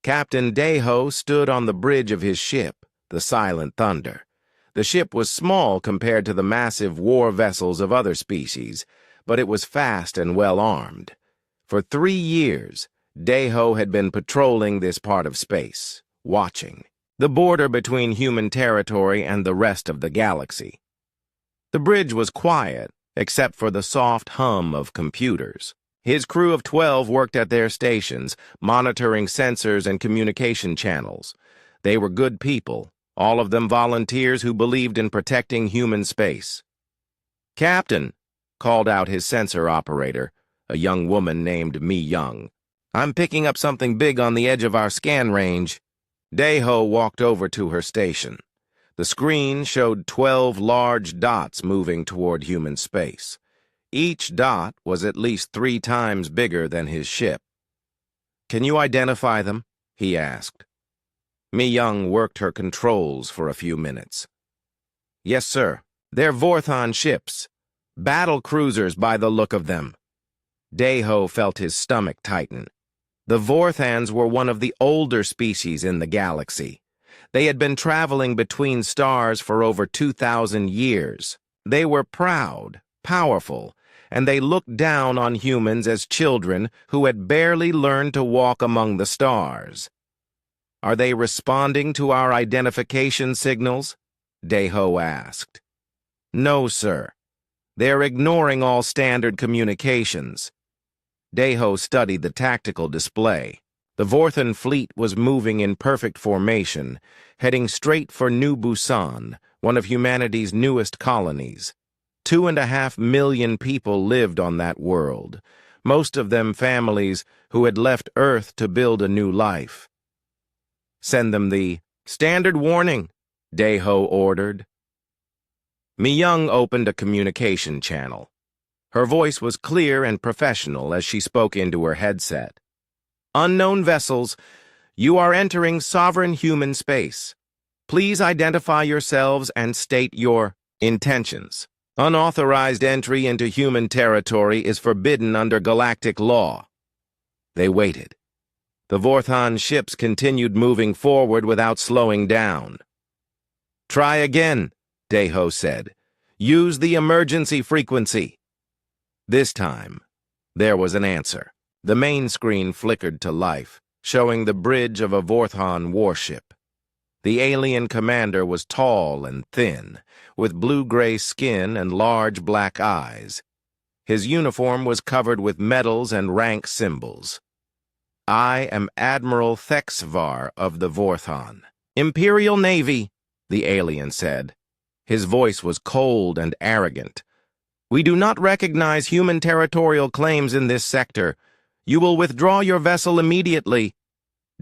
Captain Deho stood on the bridge of his ship, the Silent Thunder. The ship was small compared to the massive war vessels of other species, but it was fast and well armed. For 3 years, Deho had been patrolling this part of space, watching the border between human territory and the rest of the galaxy. The bridge was quiet, except for the soft hum of computers. His crew of 12 worked at their stations, monitoring sensors and communication channels. They were good people, all of them volunteers who believed in protecting human space. "Captain," called out his sensor operator, a young woman named Mi Young. "I'm picking up something big on the edge of our scan range." Deho walked over to her station. The screen showed 12 large dots moving toward human space. Each dot was at least 3 times bigger than his ship. "Can you identify them?" he asked. Mi Young worked her controls for a few minutes. "Yes, sir. They're Vorthon ships. Battle cruisers by the look of them." Deho felt his stomach tighten. The Vorthans were one of the older species in the galaxy. They had been traveling between stars for over 2,000 years. They were proud, powerful, and they looked down on humans as children who had barely learned to walk among the stars. "Are they responding to our identification signals?" Deho asked. "No, sir. They're ignoring all standard communications." Deho studied the tactical display. The Vorthon fleet was moving in perfect formation, heading straight for New Busan, one of humanity's newest colonies. 2.5 million people lived on that world, most of them families who had left Earth to build a new life. "Send them the standard warning," Deho ordered. Mi Young opened a communication channel. Her voice was clear and professional as she spoke into her headset. "Unknown vessels, you are entering sovereign human space. Please identify yourselves and state your intentions. Unauthorized entry into human territory is forbidden under galactic law." They waited. The Vorthon ships continued moving forward without slowing down. "Try again," Deho said. "Use the emergency frequency." This time, there was an answer. The main screen flickered to life, showing the bridge of a Vorthon warship. The alien commander was tall and thin, with blue-gray skin and large black eyes. His uniform was covered with medals and rank symbols. "I am Admiral Thexvar of the Vorthon. Imperial Navy," the alien said. His voice was cold and arrogant. "We do not recognize human territorial claims in this sector. You will withdraw your vessel immediately."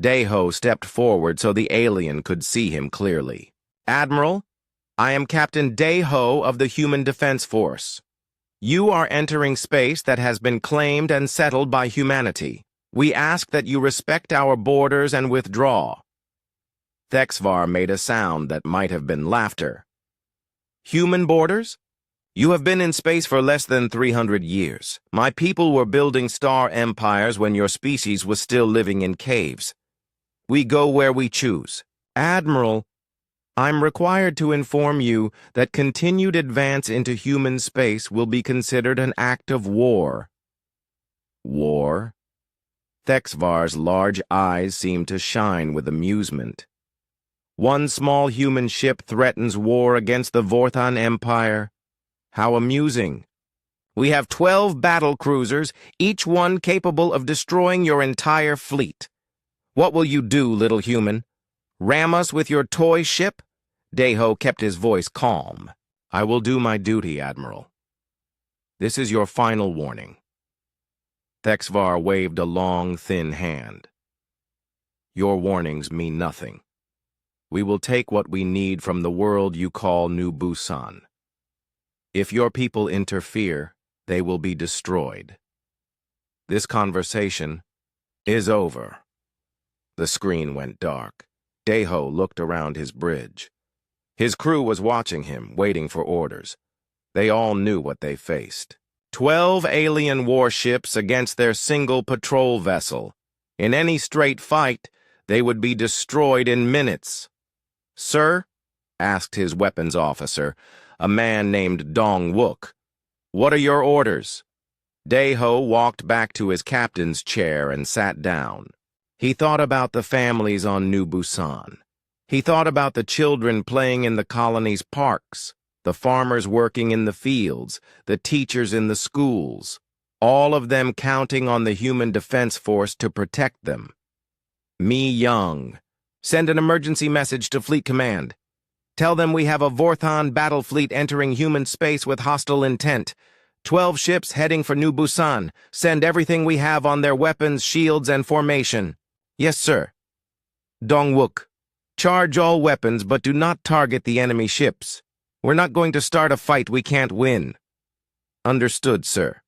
Deho stepped forward so the alien could see him clearly. "Admiral, I am Captain Deho of the Human Defense Force. You are entering space that has been claimed and settled by humanity. We ask that you respect our borders and withdraw." Thexvar made a sound that might have been laughter. "Human borders? You have been in space for less than 300 years. My people were building star empires when your species was still living in caves. We go where we choose. Admiral, I'm required to inform you that continued advance into human space will be considered an act of war." "War?" Thexvar's large eyes seemed to shine with amusement. "One small human ship threatens war against the Vorthon Empire? How amusing. We have 12 battle cruisers, each one capable of destroying your entire fleet. What will you do, little human? Ram us with your toy ship?" Deho kept his voice calm. "I will do my duty, Admiral. This is your final warning." Thexvar waved a long, thin hand. "Your warnings mean nothing. We will take what we need from the world you call New Busan. If your people interfere, they will be destroyed. This conversation is over." The screen went dark. Deho looked around his bridge. His crew was watching him, waiting for orders. They all knew what they faced. 12 alien warships against their single patrol vessel. In any straight fight, They would be destroyed in minutes. "Sir?" asked his weapons officer, a man named Dong Wook. "What are your orders?" Dae-ho walked back to his captain's chair and sat down. He thought about the families on New Busan. He thought about the children playing in the colony's parks, the farmers working in the fields, the teachers in the schools, all of them counting on the human defense force to protect them. Mi Young, send an emergency message to Fleet Command. Tell them we have a Vorthon battle fleet entering human space with hostile intent. 12 ships heading for New Busan. Send everything we have on their weapons, shields, and formation. Yes, sir. Dong-wook, charge all weapons, but do not target the enemy ships. We're not going to start a fight we can't win. Understood, sir.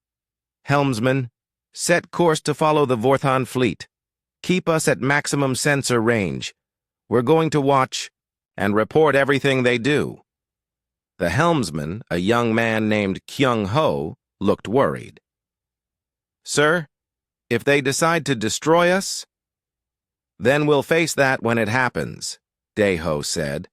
Helmsman, set course to follow the Vorthon fleet. Keep us at maximum sensor range. We're going to watch and report everything they do. The helmsman, a young man named Kyung-ho, looked worried. Sir, if they decide to destroy us, then we'll face that when it happens, Dae-ho said.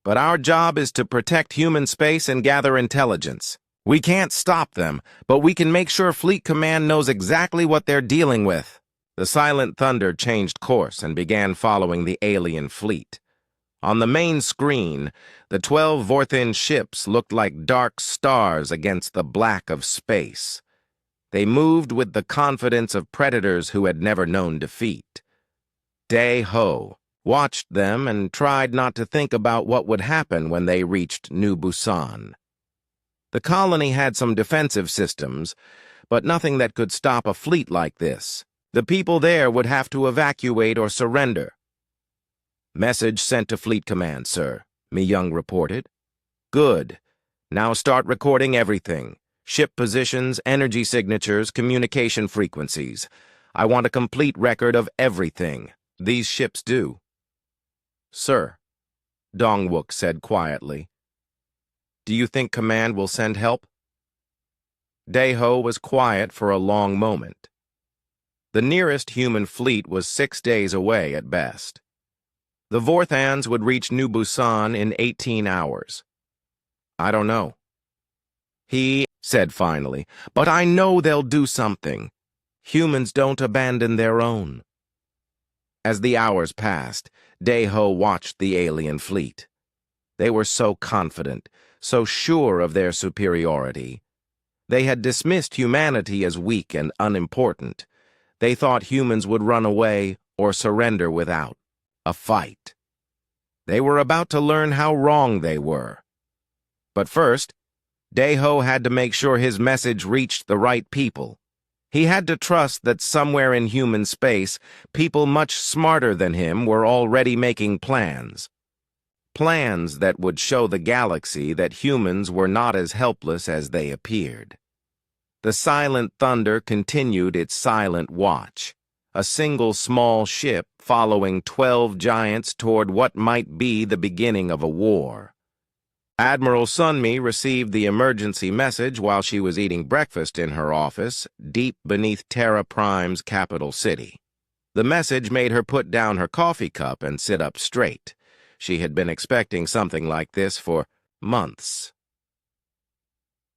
But our job is to protect human space and gather intelligence. We can't stop them, but we can make sure Fleet Command knows exactly what they're dealing with. The Silent Thunder changed course and began following the alien fleet. On the main screen, the 12 Vorthin ships looked like dark stars against the black of space. They moved with the confidence of predators who had never known defeat. Dae-ho watched them and tried not to think about what would happen when they reached New Busan. The colony had some defensive systems, but nothing that could stop a fleet like this. The people there would have to evacuate or surrender. Message sent to Fleet Command, sir, Mi-young reported. Good. Now start recording everything. Ship positions, energy signatures, communication frequencies. I want a complete record of everything. These ships do. Sir, Dong-wook said quietly. Do you think Command will send help? Dae-ho was quiet for a long moment. The nearest human fleet was 6 days away at best. The Vorthans would reach New Busan in 18 hours. I don't know. He said finally, but I know they'll do something. Humans don't abandon their own. As the hours passed, Dae-ho watched the alien fleet. They were so confident, so sure of their superiority. They had dismissed humanity as weak and unimportant. They thought humans would run away or surrender without a fight. They were about to learn how wrong they were. But first, Dae-ho had to make sure his message reached the right people. He had to trust that somewhere in human space, people much smarter than him were already making plans. Plans that would show the galaxy that humans were not as helpless as they appeared. The Silent Thunder continued its silent watch, a single small ship following 12 giants toward what might be the beginning of a war. Admiral Sunmi received the emergency message while she was eating breakfast in her office, deep beneath Terra Prime's capital city. The message made her put down her coffee cup and sit up straight. She had been expecting something like this for months.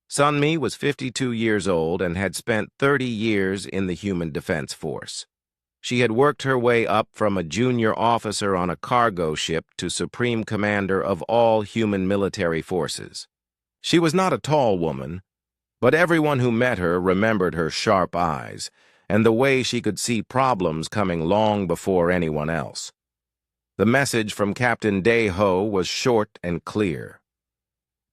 Sunmi was 52 years old and had spent 30 years in the Human Defense Force. She had worked her way up from a junior officer on a cargo ship to supreme commander of all human military forces. She was not a tall woman, but everyone who met her remembered her sharp eyes and the way she could see problems coming long before anyone else. The message from Captain Dae-ho was short and clear.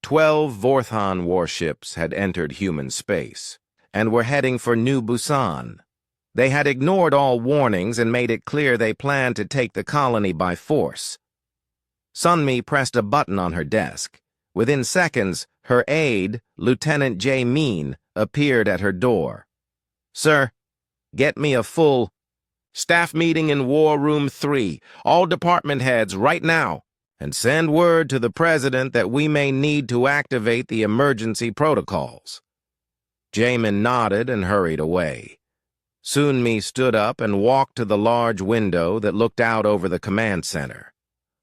12 Vorthon warships had entered human space and were heading for New Busan. They had ignored all warnings and made it clear they planned to take the colony by force. Sunmi pressed a button on her desk. Within seconds, her aide, Lieutenant Jae-min, appeared at her door. Sir, get me a full staff meeting in War Room 3, all department heads right now, and send word to the President that we may need to activate the emergency protocols. Jae-min nodded and hurried away. Sunmi stood up and walked to the large window that looked out over the command center.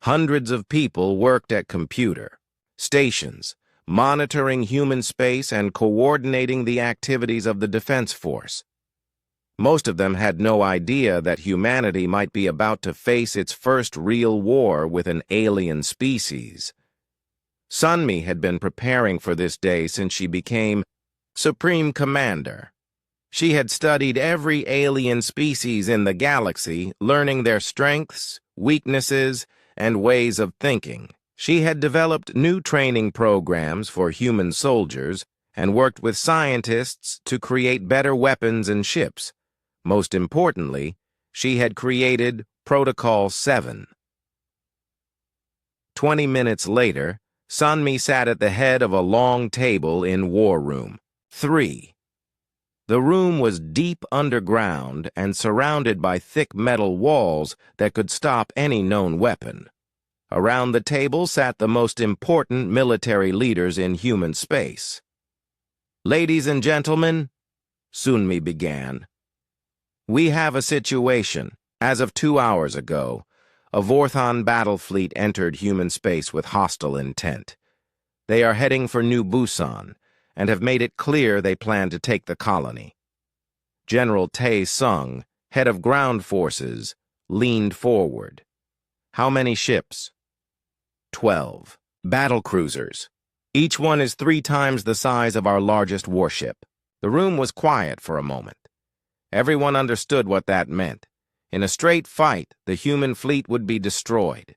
Hundreds of people worked at computer stations, monitoring human space and coordinating the activities of the defense force. Most of them had no idea that humanity might be about to face its first real war with an alien species. Sunmi had been preparing for this day since she became Supreme Commander. She had studied every alien species in the galaxy, learning their strengths, weaknesses, and ways of thinking. She had developed new training programs for human soldiers and worked with scientists to create better weapons and ships. Most importantly, she had created Protocol 7. 20 minutes later, Sunmi sat at the head of a long table in War Room 3. The room was deep underground and surrounded by thick metal walls that could stop any known weapon. Around the table sat the most important military leaders in human space. "Ladies and gentlemen," Sunmi began, "we have a situation. As of 2 hours ago, a Vorthon battle fleet entered human space with hostile intent. They are heading for New Busan and have made it clear they plan to take the colony." General Tae Sung, head of ground forces, leaned forward. "How many ships?" 12. Battle cruisers. Each one is 3 times the size of our largest warship. The room was quiet for a moment. Everyone understood what that meant. In a straight fight, the human fleet would be destroyed.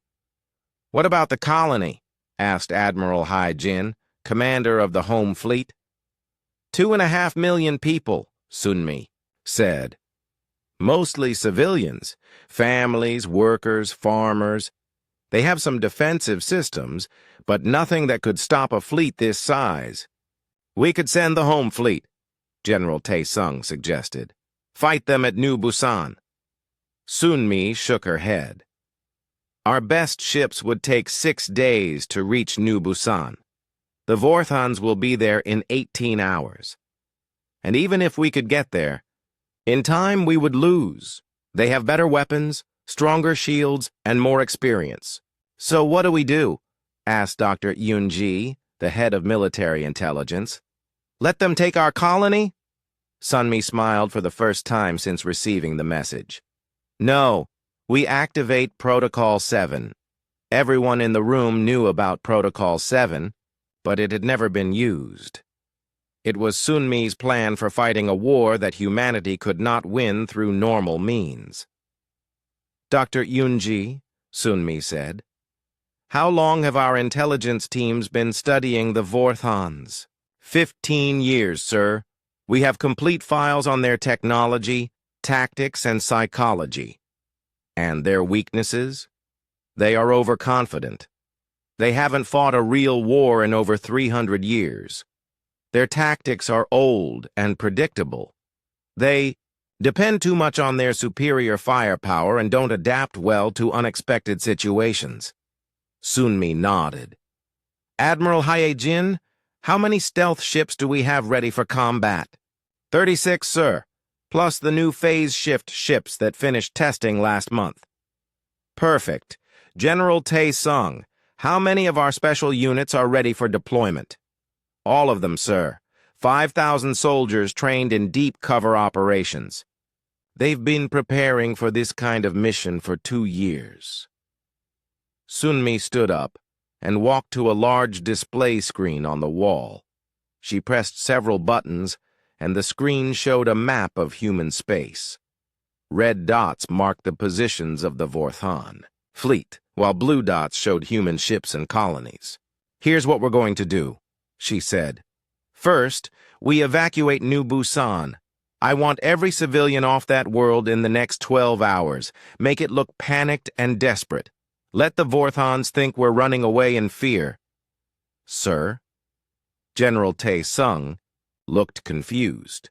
"What about the colony?" asked Admiral Hai Jin, commander of the home fleet. 2.5 million people, Sunmi said. "Mostly civilians, families, workers, farmers. They have some defensive systems, but nothing that could stop a fleet this size." "We could send the home fleet," General Tae Sung suggested. "Fight them at New Busan." Sunmi shook her head. "Our best ships would take 6 days to reach New Busan. The Vorthons will be there in 18 hours. And even if we could get there, in time we would lose. They have better weapons, stronger shields, and more experience." "So what do we do?" asked Dr. Yoon-ji, the head of military intelligence. "Let them take our colony?" Sunmi smiled for the first time since receiving the message. "No, we activate Protocol 7. Everyone in the room knew about Protocol 7, but it had never been used. It was Sunmi's plan for fighting a war that humanity could not win through normal means. "Dr. Yoon-ji," Sunmi said, "how long have our intelligence teams been studying the Vorthons?" 15 years, sir. We have complete files on their technology, tactics, and psychology. And their weaknesses? They are overconfident. They haven't fought a real war in over 300 years. Their tactics are old and predictable. They depend too much on their superior firepower and don't adapt well to unexpected situations. Sunmi nodded. "Admiral Hae-jin, how many stealth ships do we have ready for combat?" 36, sir, plus the new phase shift ships that finished testing last month." "Perfect. General Tae Sung, how many of our special units are ready for deployment?" "All of them, sir. 5,000 soldiers trained in deep cover operations. They've been preparing for this kind of mission for 2 years." Sunmi stood up and walked to a large display screen on the wall. She pressed several buttons, and the screen showed a map of human space. Red dots marked the positions of the Vorthon fleet, while blue dots showed human ships and colonies. "Here's what we're going to do," she said. "First, we evacuate New Busan. I want every civilian off that world in the next 12 hours. Make it look panicked and desperate. Let the Vorthons think we're running away in fear." "Sir?" General Tae Sung looked confused.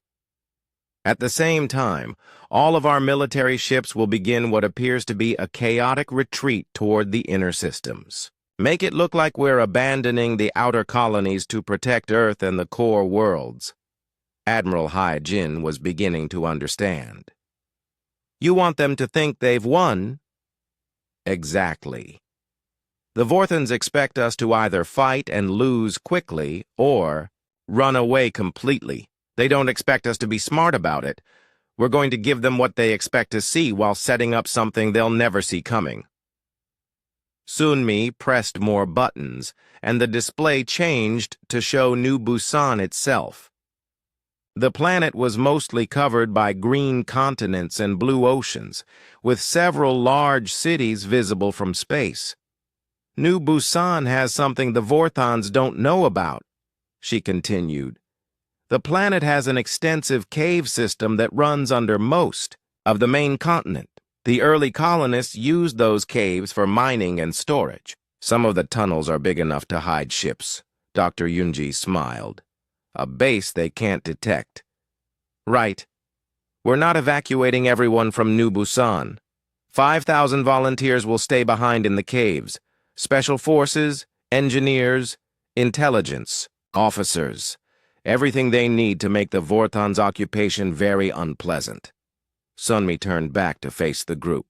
"At the same time, all of our military ships will begin what appears to be a chaotic retreat toward the inner systems. Make it look like we're abandoning the outer colonies to protect Earth and the core worlds. Admiral Hai-Jin was beginning to understand. You want them to think they've won? Exactly. The Vorthans expect us to either fight and lose quickly or run away completely. They don't expect us to be smart about it. We're going to give them what they expect to see while setting up something they'll never see coming. Sunmi pressed more buttons, and the display changed to show New Busan itself. The planet was mostly covered by green continents and blue oceans, with several large cities visible from space. New Busan has something the Vorthans don't know about, she continued. The planet has an extensive cave system that runs under most of the main continent. The early colonists used those caves for mining and storage. Some of the tunnels are big enough to hide ships. Dr. Yunji smiled. A base they can't detect. Right. We're not evacuating everyone from New Busan. 5,000 volunteers will stay behind in the caves. Special forces, engineers, intelligence, officers. Everything they need to make the Vorthans' occupation very unpleasant. Sunmi turned back to face the group.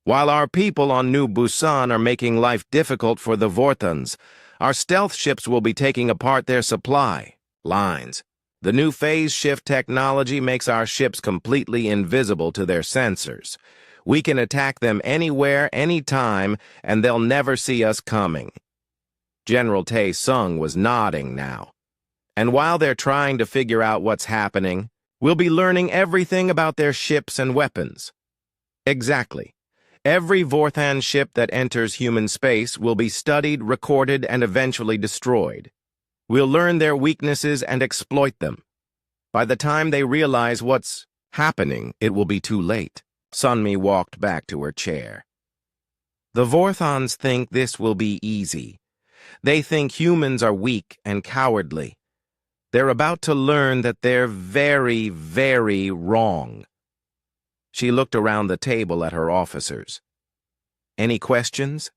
While our people on New Busan are making life difficult for the Vorthans, our stealth ships will be taking apart their supply lines. The new phase shift technology makes our ships completely invisible to their sensors. We can attack them anywhere, anytime, and they'll never see us coming. General Tae-sung was nodding now. And while they're trying to figure out what's happening, we'll be learning everything about their ships and weapons. Exactly. Every Vorthan ship that enters human space will be studied, recorded, and eventually destroyed. We'll learn their weaknesses and exploit them. By the time they realize what's happening, it will be too late. Sunmi walked back to her chair. The Vorthans think this will be easy. They think humans are weak and cowardly. They're about to learn that they're very, very wrong. She looked around the table at her officers. Any questions?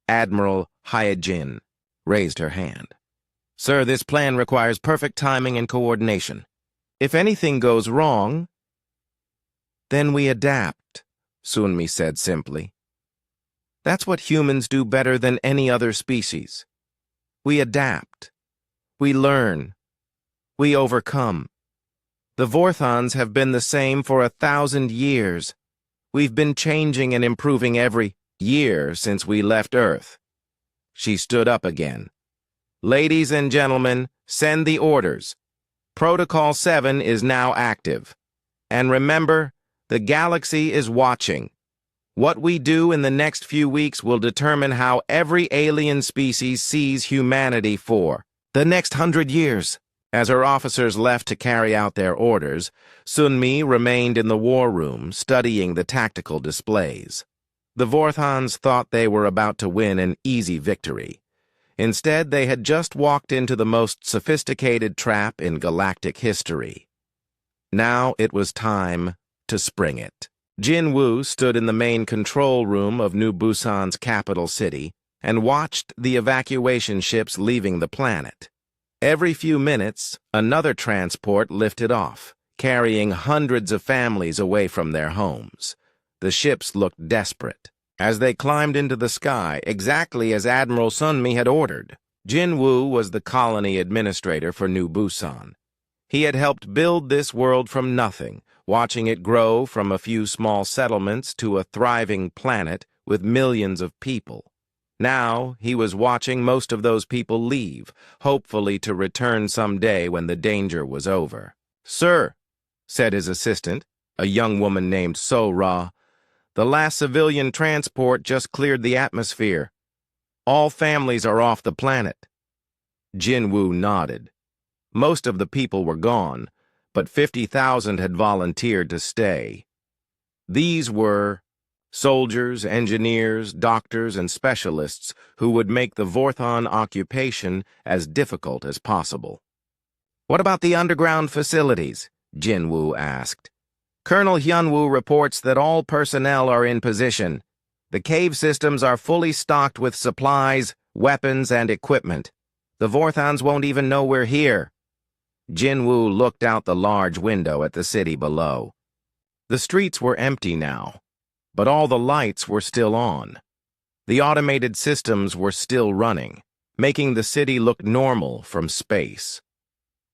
Admiral Hai-Jin raised her hand. Sir, this plan requires perfect timing and coordination. If anything goes wrong, then we adapt, Sunmi said simply. That's what humans do better than any other species. We adapt. We learn. We overcome. The Vorthans have been the same for 1,000 years. We've been changing and improving every year since we left Earth. She stood up again. Ladies and gentlemen, send the orders. Protocol 7 is now active. And remember, the galaxy is watching. What we do in the next few weeks will determine how every alien species sees humanity for the next 100 years. As her officers left to carry out their orders, Sunmi remained in the war room, studying the tactical displays. The Vorthans thought they were about to win an easy victory. Instead, they had just walked into the most sophisticated trap in galactic history. Now it was time to spring it. Jin Woo stood in the main control room of New Busan's capital city and watched the evacuation ships leaving the planet. Every few minutes, another transport lifted off, carrying hundreds of families away from their homes. The ships looked desperate. As they climbed into the sky, exactly as Admiral Sunmi had ordered, Jin Woo was the colony administrator for New Busan. He had helped build this world from nothing, watching it grow from a few small settlements to a thriving planet with millions of people. Now, he was watching most of those people leave, hopefully to return someday when the danger was over. Sir, said his assistant, a young woman named So-Ra, the last civilian transport just cleared the atmosphere. All families are off the planet. Jin Woo nodded. Most of the people were gone, but 50,000 had volunteered to stay. These were soldiers, engineers, doctors, and specialists who would make the Vorthon occupation as difficult as possible. What about the underground facilities? Jin Woo asked. Colonel Hyun-woo reports that all personnel are in position. The cave systems are fully stocked with supplies, weapons, and equipment. The Vorthans won't even know we're here. Jinwoo looked out the large window at the city below. The streets were empty now, but all the lights were still on. The automated systems were still running, making the city look normal from space.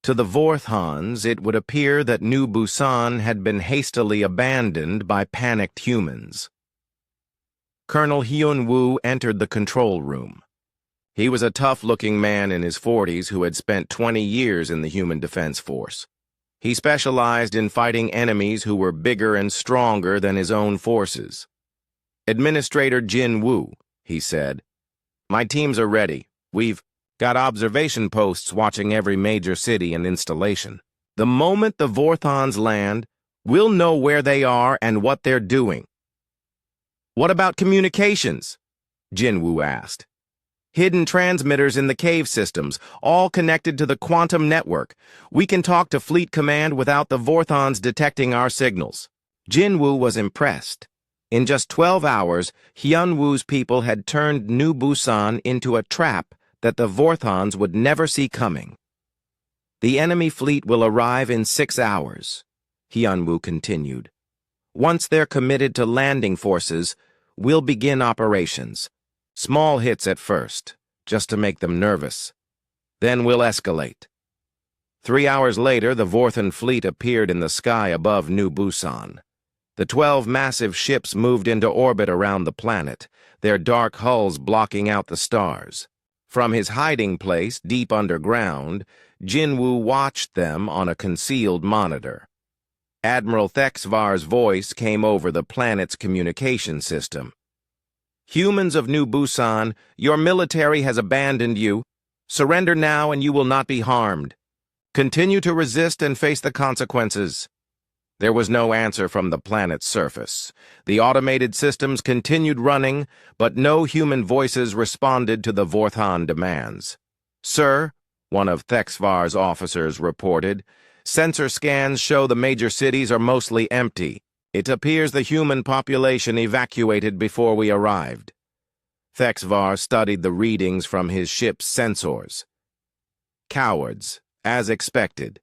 To the Vorthons, it would appear that New Busan had been hastily abandoned by panicked humans. Colonel Hyun-woo entered the control room. He was a tough-looking man in his 40s who had spent 20 years in the Human Defense Force. He specialized in fighting enemies who were bigger and stronger than his own forces. "Administrator Jin-woo," he said, "my teams are ready. We've got observation posts watching every major city and installation. The moment the Vorthons land, we'll know where they are and what they're doing." "What about communications?" Jinwoo asked. "Hidden transmitters in the cave systems, all connected to the quantum network. We can talk to Fleet Command without the Vorthons detecting our signals." Jinwoo was impressed. In just 12 hours, Hyun-woo's people had turned New Busan into a trap that the Vorthons would never see coming. "The enemy fleet will arrive in 6 hours," Hyun-woo continued. "Once they're committed to landing forces, we'll begin operations. Small hits at first, just to make them nervous. Then we'll escalate." 3 hours later, the Vorthon fleet appeared in the sky above New Busan. The 12 massive ships moved into orbit around the planet, their dark hulls blocking out the stars. From his hiding place deep underground, Jinwoo watched them on a concealed monitor. Admiral Thexvar's voice came over the planet's communication system. "Humans of New Busan, your military has abandoned you. Surrender now and you will not be harmed. Continue to resist and face the consequences." There was no answer from the planet's surface. The automated systems continued running, but no human voices responded to the Vorthon demands. "Sir," one of Thexvar's officers reported, "sensor scans show the major cities are mostly empty. It appears the human population evacuated before we arrived." Thexvar studied the readings from his ship's sensors. "Cowards, as expected.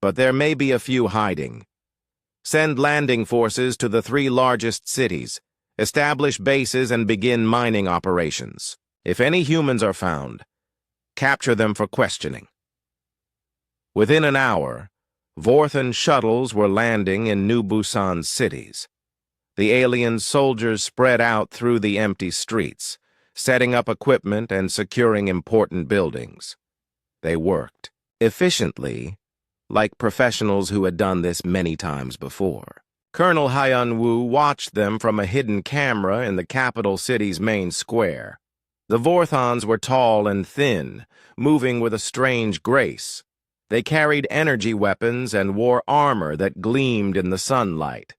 But there may be a few hiding. Send landing forces to the 3 largest cities, establish bases and begin mining operations. If any humans are found, capture them for questioning." Within an hour, Vorthon shuttles were landing in New Busan's cities. The alien soldiers spread out through the empty streets, setting up equipment and securing important buildings. They worked efficiently, like professionals who had done this many times before. Colonel Hyun-woo watched them from a hidden camera in the capital city's main square. The Vorthons were tall and thin, moving with a strange grace. They carried energy weapons and wore armor that gleamed in the sunlight.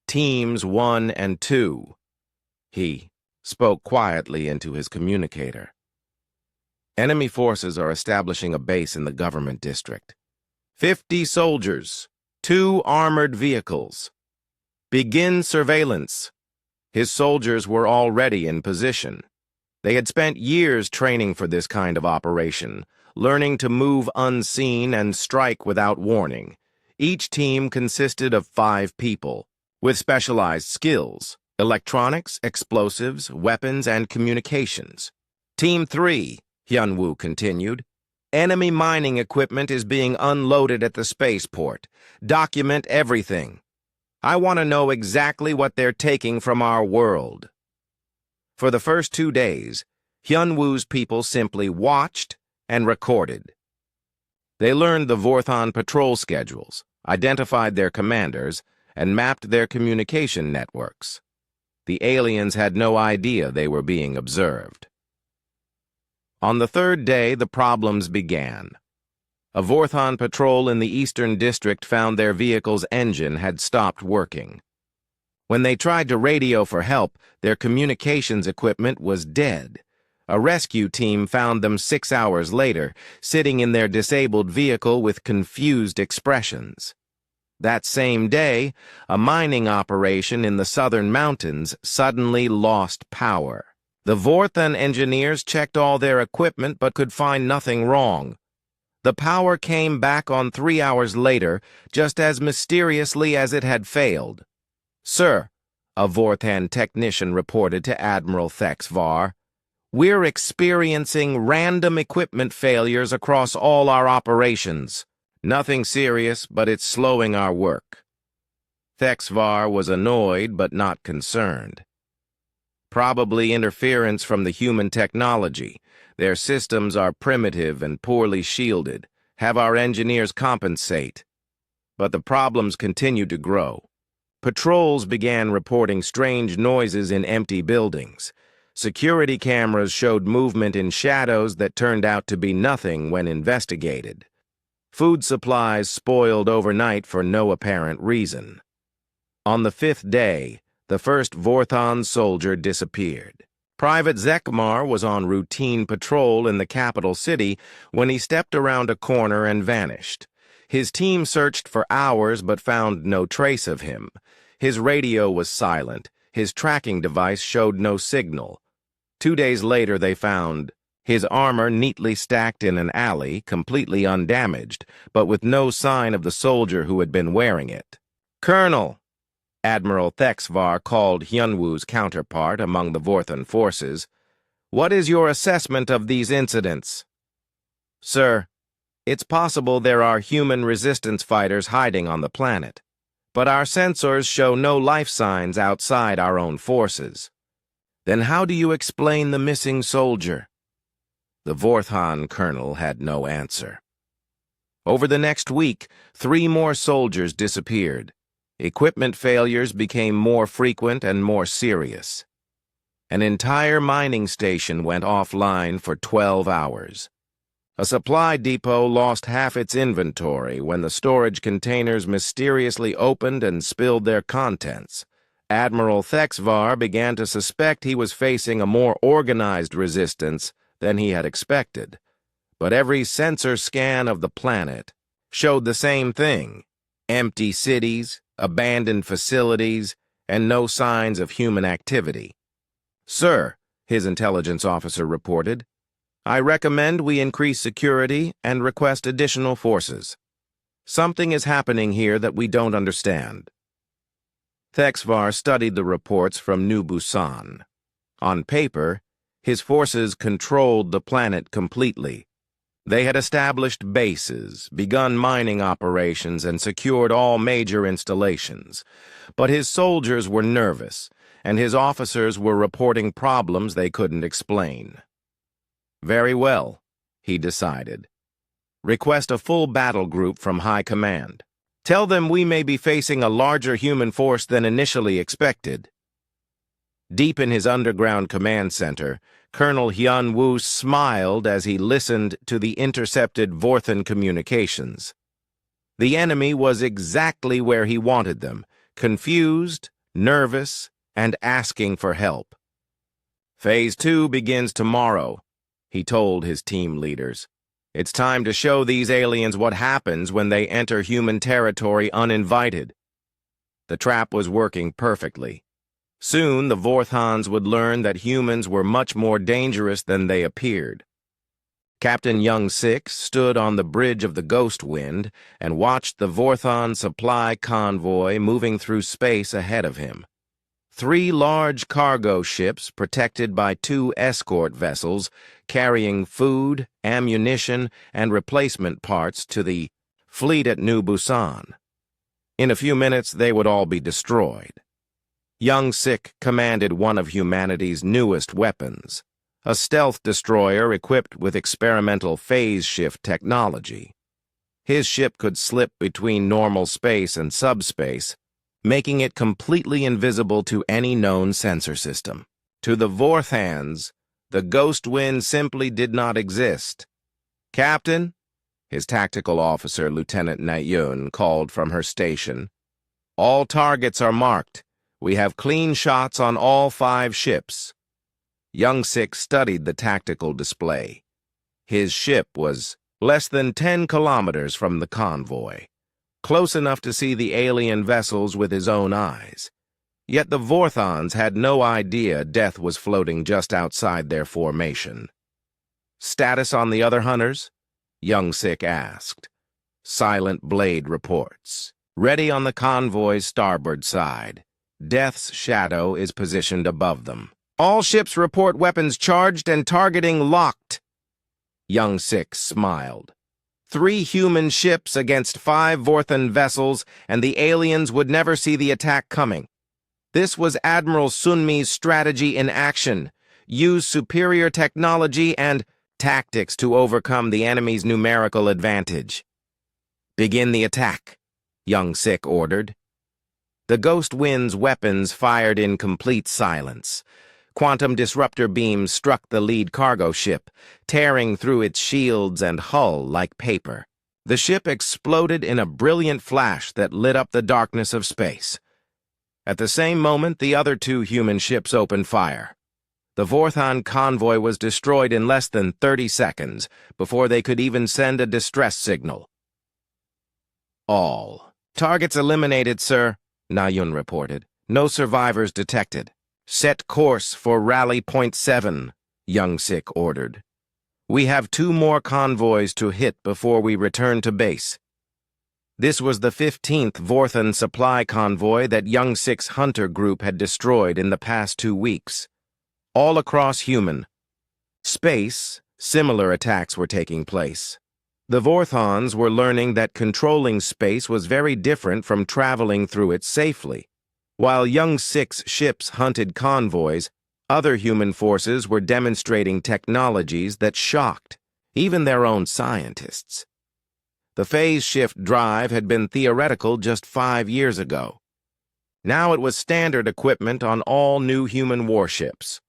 "Teams 1 and 2. He spoke quietly into his communicator. "Enemy forces are establishing a base in the government district. 50 soldiers, 2 armored vehicles. Begin surveillance." His soldiers were already in position. They had spent years training for this kind of operation, learning to move unseen and strike without warning. Each team consisted of 5 people, with specialized skills: electronics, explosives, weapons, and communications. "Team 3, Hyun-woo continued. "Enemy mining equipment is being unloaded at the spaceport. Document everything. I want to know exactly what they're taking from our world." For the first 2 days, Hyun-woo's people simply watched and recorded. They learned the Vorthon patrol schedules, identified their commanders, and mapped their communication networks. The aliens had no idea they were being observed. On the 3rd day, the problems began. A Vorthon patrol in the Eastern District found their vehicle's engine had stopped working. When they tried to radio for help, their communications equipment was dead. A rescue team found them 6 hours later, sitting in their disabled vehicle with confused expressions. That same day, a mining operation in the southern mountains suddenly lost power. The Vorthon engineers checked all their equipment but could find nothing wrong. The power came back on 3 hours later, just as mysteriously as it had failed. "Sir," a Vorthan technician reported to Admiral Thexvar, "we're experiencing random equipment failures across all our operations. Nothing serious, but it's slowing our work." Thexvar was annoyed but not concerned. "Probably interference from the human technology. Their systems are primitive and poorly shielded. Have our engineers compensate." But the problems continued to grow. Patrols began reporting strange noises in empty buildings. Security cameras showed movement in shadows that turned out to be nothing when investigated. Food supplies spoiled overnight for no apparent reason. On the 5th day, the first Vorthon soldier disappeared. Private Zekmar was on routine patrol in the capital city when he stepped around a corner and vanished. His team searched for hours but found no trace of him. His radio was silent. His tracking device showed no signal. 2 days later, they found his armor neatly stacked in an alley, completely undamaged, but with no sign of the soldier who had been wearing it. "Colonel," Admiral Thexvar called Hyunwoo's counterpart among the Vorthan forces, "what is your assessment of these incidents?" "Sir, it's possible there are human resistance fighters hiding on the planet, but our sensors show no life signs outside our own forces." "Then how do you explain the missing soldier?" The Vorthan colonel had no answer. Over the next week, 3 more soldiers disappeared. Equipment failures became more frequent and more serious. An entire mining station went offline for 12 hours. A supply depot lost half its inventory when the storage containers mysteriously opened and spilled their contents. Admiral Thexvar began to suspect he was facing a more organized resistance than he had expected. But every sensor scan of the planet showed the same thing: empty cities, abandoned facilities, and no signs of human activity. "Sir," his intelligence officer reported, "I recommend we increase security and request additional forces. Something is happening here that we don't understand." Thexvar studied the reports from New Busan. On paper, his forces controlled the planet completely. They had established bases, begun mining operations, and secured all major installations. But his soldiers were nervous, and his officers were reporting problems they couldn't explain. "Very well," he decided. "Request a full battle group from High Command. Tell them we may be facing a larger human force than initially expected." Deep in his underground command center, Colonel Hyun-woo smiled as he listened to the intercepted Vorthan communications. The enemy was exactly where he wanted them, confused, nervous, and asking for help. "Phase 2 begins tomorrow," he told his team leaders. "It's time to show these aliens what happens when they enter human territory uninvited." The trap was working perfectly. Soon, the Vorthans would learn that humans were much more dangerous than they appeared. Captain Young-sik stood on the bridge of the Ghost Wind and watched the Vorthan supply convoy moving through space ahead of him. 3 large cargo ships protected by 2 escort vessels carrying food, ammunition, and replacement parts to the fleet at New Busan. In a few minutes, they would all be destroyed. Young-sik commanded one of humanity's newest weapons, a stealth destroyer equipped with experimental phase shift technology. His ship could slip between normal space and subspace, making it completely invisible to any known sensor system. To the Vorthans, the Ghost Wind simply did not exist. "Captain," his tactical officer, Lieutenant Nayun, called from her station, "all targets are marked. We have clean shots on all 5 ships." Young-sik studied the tactical display. His ship was less than 10 kilometers from the convoy, close enough to see the alien vessels with his own eyes. Yet the Vorthans had no idea death was floating just outside their formation. "Status on the other hunters?" Young Sik asked. Silent Blade reports. Ready on the convoy's starboard side. Death's shadow is positioned above them. All ships report weapons charged and targeting locked. Young Sik smiled. 3 human ships against 5 Vorthan vessels, and the aliens would never see the attack coming. This was Admiral Sunmi's strategy in action. Use superior technology and tactics to overcome the enemy's numerical advantage. Begin the attack, Young Sik ordered. The Ghost Wind's weapons fired in complete silence. Quantum disruptor beams struck the lead cargo ship, tearing through its shields and hull like paper. The ship exploded in a brilliant flash that lit up the darkness of space. At the same moment, the other 2 human ships opened fire. The Vorthan convoy was destroyed in less than 30 seconds before they could even send a distress signal. All targets eliminated, sir, Nayun reported. No survivors detected. Set course for Rally Point 7, Young Sik ordered. We have 2 more convoys to hit before we return to base. This was the 15th Vorthan supply convoy that Young Sik's hunter group had destroyed in the past 2 weeks. All across human space, similar attacks were taking place. The Vorthans were learning that controlling space was very different from traveling through it safely. While Young Sik's ships hunted convoys, other human forces were demonstrating technologies that shocked even their own scientists. The phase shift drive had been theoretical just 5 years ago. Now it was standard equipment on all new human warships.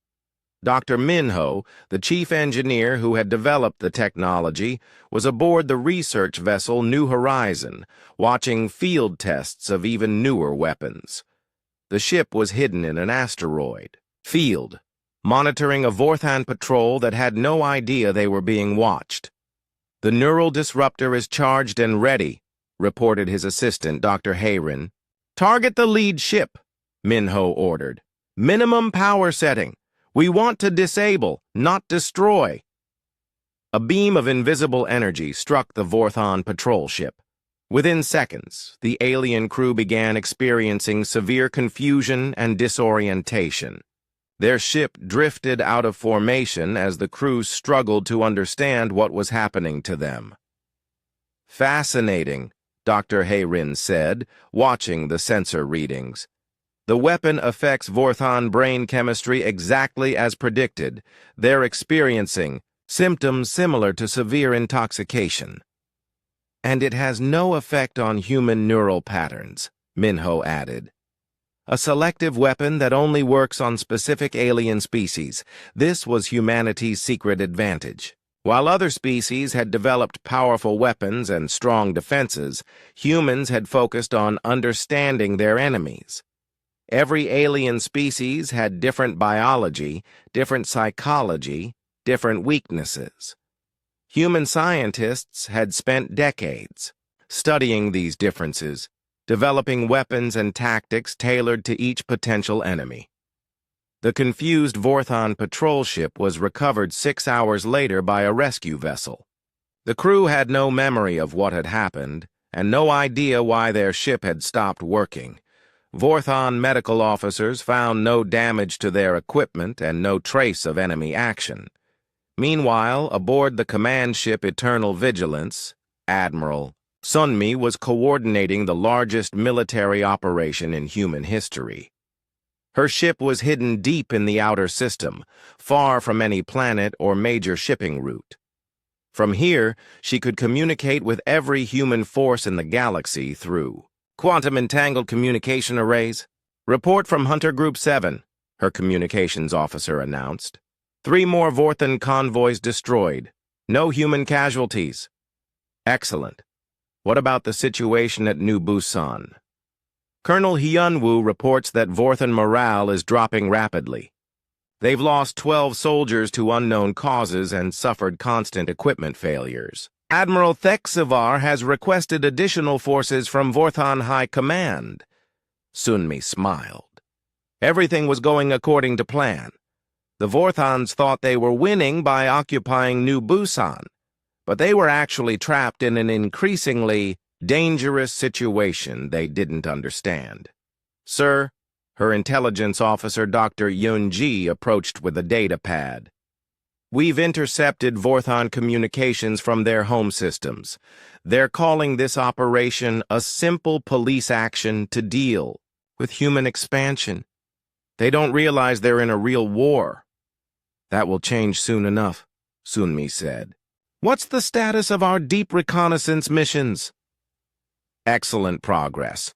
Dr. Minho, the chief engineer who had developed the technology, was aboard the research vessel New Horizon, watching field tests of even newer weapons. The ship was hidden in an asteroid field, monitoring a Vorthan patrol that had no idea they were being watched. The neural disruptor is charged and ready, reported his assistant, Dr. Hayrin. Target the lead ship, Minho ordered. Minimum power setting. We want to disable, not destroy. A beam of invisible energy struck the Vorthan patrol ship. Within seconds, the alien crew began experiencing severe confusion and disorientation. Their ship drifted out of formation as the crew struggled to understand what was happening to them. Fascinating, Dr. Hayrin said, watching the sensor readings. The weapon affects Vorthan brain chemistry exactly as predicted. They're experiencing symptoms similar to severe intoxication. And it has no effect on human neural patterns, Minho added. A selective weapon that only works on specific alien species. This was humanity's secret advantage. While other species had developed powerful weapons and strong defenses, humans had focused on understanding their enemies. Every alien species had different biology, different psychology, different weaknesses. Human scientists had spent decades studying these differences, developing weapons and tactics tailored to each potential enemy. The confused Vorthan patrol ship was recovered 6 hours later by a rescue vessel. The crew had no memory of what had happened, and no idea why their ship had stopped working. Vorthan medical officers found no damage to their equipment and no trace of enemy action. Meanwhile, aboard the command ship Eternal Vigilance, Admiral Sunmi was coordinating the largest military operation in human history. Her ship was hidden deep in the outer system, far from any planet or major shipping route. From here, she could communicate with every human force in the galaxy through quantum entangled communication arrays. Report from Hunter Group 7, her communications officer announced. 3 more Vorthan convoys destroyed. No human casualties. Excellent. What about the situation at New Busan? Colonel Hyunwoo reports that Vorthan morale is dropping rapidly. They've lost 12 soldiers to unknown causes and suffered constant equipment failures. Admiral Thexivar has requested additional forces from Vorthan High Command. Sunmi smiled. Everything was going according to plan. The Vorthans thought they were winning by occupying New Busan, but they were actually trapped in an increasingly dangerous situation they didn't understand. "Sir," her intelligence officer, Dr. Yun-ji, approached with a data pad. "We've intercepted Vorthon communications from their home systems. They're calling this operation a simple police action to deal with human expansion. They don't realize they're in a real war." "That will change soon enough," Sunmi said. "What's the status of our deep reconnaissance missions?" "Excellent progress.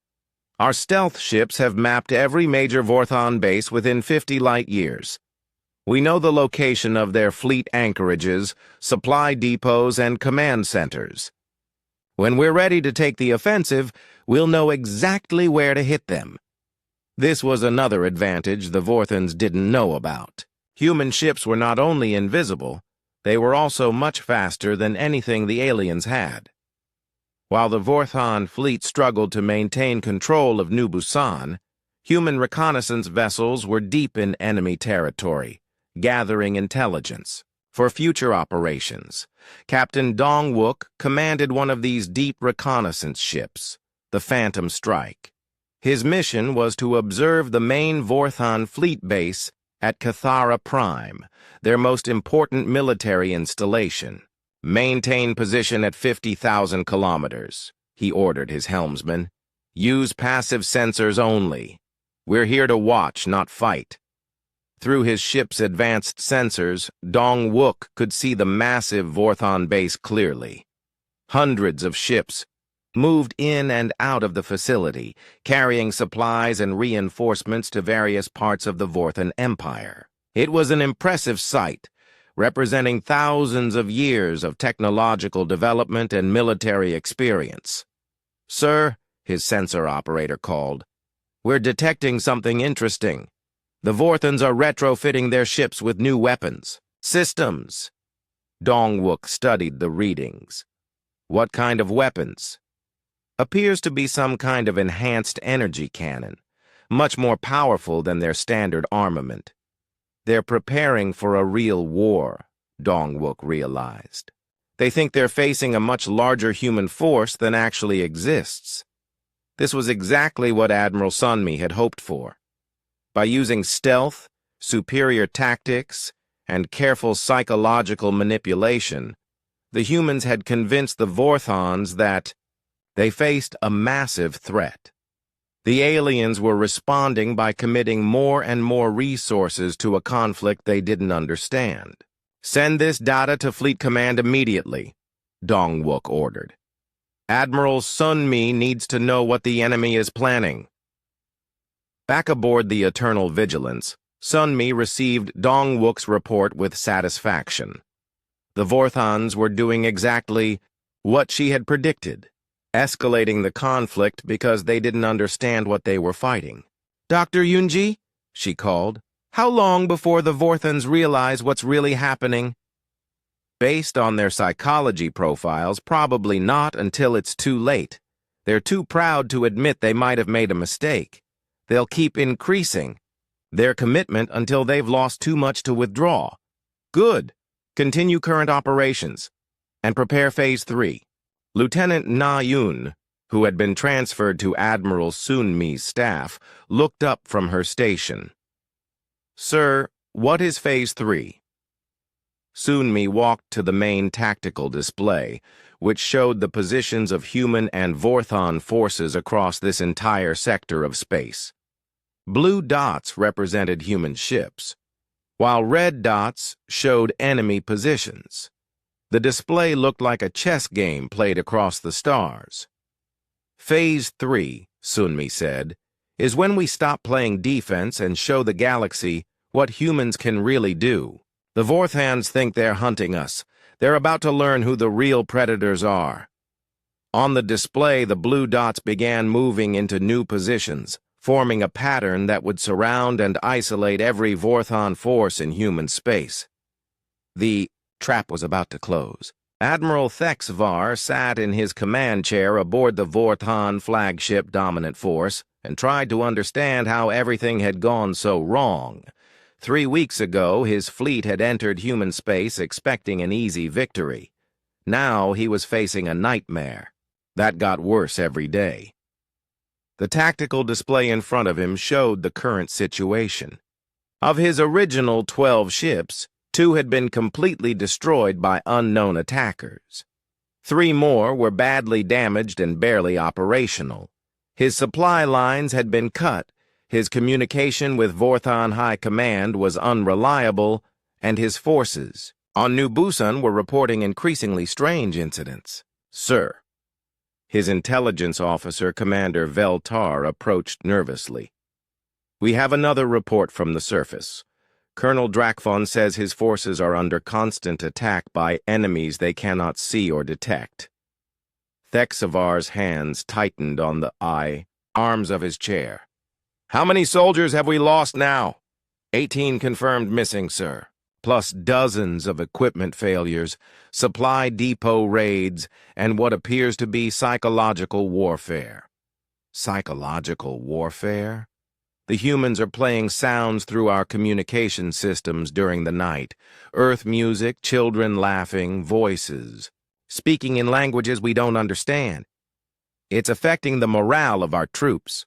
Our stealth ships have mapped every major Vorthon base within 50 light years. We know the location of their fleet anchorages, supply depots, and command centers. When we're ready to take the offensive, we'll know exactly where to hit them." This was another advantage the Vorthons didn't know about. Human ships were not only invisible, they were also much faster than anything the aliens had. While the Vorthon fleet struggled to maintain control of New Busan, human reconnaissance vessels were deep in enemy territory, gathering intelligence. For future operations, Captain Dong-wook commanded one of these deep reconnaissance ships, the Phantom Strike. His mission was to observe the main Vorthon fleet base at Cathara Prime, their most important military installation. "Maintain position at 50,000 kilometers," he ordered his helmsman. "Use passive sensors only. We're here to watch, not fight." Through his ship's advanced sensors, Dong-wook could see the massive Vorthon base clearly. Hundreds of ships moved in and out of the facility, carrying supplies and reinforcements to various parts of the Vorthon Empire. It was an impressive sight, representing thousands of years of technological development and military experience. "Sir," his sensor operator called, "we're detecting something interesting. The Vorthons are retrofitting their ships with new weapons systems." Dong-wook studied the readings. "What kind of weapons?" "Appears to be some kind of enhanced energy cannon, much more powerful than their standard armament. They're preparing for a real war," Dong-wook realized. "They think they're facing a much larger human force than actually exists." This was exactly what Admiral Sunmi had hoped for. By using stealth, superior tactics, and careful psychological manipulation, the humans had convinced the Vorthons that they faced a massive threat. The aliens were responding by committing more and more resources to a conflict they didn't understand. "Send this data to Fleet Command immediately," Dong-wook ordered. "Admiral Sunmi needs to know what the enemy is planning." Back aboard the Eternal Vigilance, Sunmi received Dong-wook's report with satisfaction. The Vorthons were doing exactly what she had predicted, escalating the conflict because they didn't understand what they were fighting. "Dr. Yunji," she called, "how long before the Vorthons realize what's really happening?" "Based on their psychology profiles, probably not until it's too late. They're too proud to admit they might have made a mistake. They'll keep increasing their commitment until they've lost too much to withdraw." "Good. Continue current operations and prepare Phase 3. Lieutenant Na Yun, who had been transferred to Admiral Sunmi's staff, looked up from her station. "Sir, what is Phase 3? Sunmi walked to the main tactical display, which showed the positions of human and Vorthon forces across this entire sector of space. Blue dots represented human ships, while red dots showed enemy positions. The display looked like a chess game played across the stars. "Phase 3, Sunmi said, is when we stop playing defense and show the galaxy what humans can really do. The Vorthans think they're hunting us. They're about to learn who the real predators are." On the display, the blue dots began moving into new positions, forming a pattern that would surround and isolate every Vorthon force in human space. The trap was about to close. Admiral Thexvar sat in his command chair aboard the Vorthon flagship Dominant Force and tried to understand how everything had gone so wrong. 3 weeks ago, his fleet had entered human space expecting an easy victory. Now he was facing a nightmare. That got worse every day. The tactical display in front of him showed the current situation. Of his original 12 ships, 2 had been completely destroyed by unknown attackers. 3 more were badly damaged and barely operational. His supply lines had been cut, his communication with Vorthon High Command was unreliable, and his forces on New Busan were reporting increasingly strange incidents. "Sir." His intelligence officer, Commander Veltar, approached nervously. "We have another report from the surface. Colonel Drakvon says his forces are under constant attack by enemies they cannot see or detect." Thexavar's hands tightened on the arms of his chair. "How many soldiers have we lost now?" 18 confirmed missing, sir, plus dozens of equipment failures, supply depot raids, and what appears to be psychological warfare." Psychological warfare? The humans are playing sounds through our communication systems during the night. Earth music, children laughing, voices, speaking in languages we don't understand. It's affecting the morale of our troops.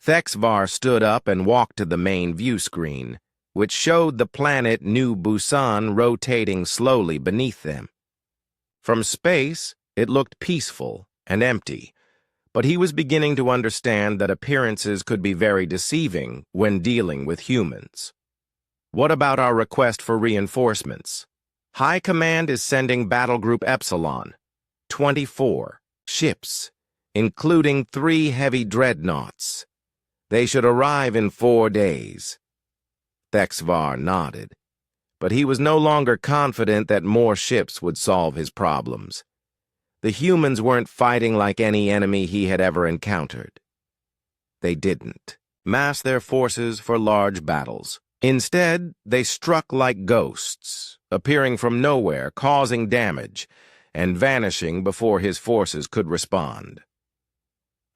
Thexvar stood up and walked to the main view screen, which showed the planet New Busan rotating slowly beneath them. From space, it looked peaceful and empty, but he was beginning to understand that appearances could be very deceiving when dealing with humans. "What about our request for reinforcements?" "High Command is sending Battle Group Epsilon, 24 ships, including 3 heavy dreadnoughts. They should arrive in 4 days." Thexvar nodded, but he was no longer confident that more ships would solve his problems. The humans weren't fighting like any enemy he had ever encountered. They didn't mass their forces for large battles. Instead, they struck like ghosts, appearing from nowhere, causing damage, and vanishing before his forces could respond.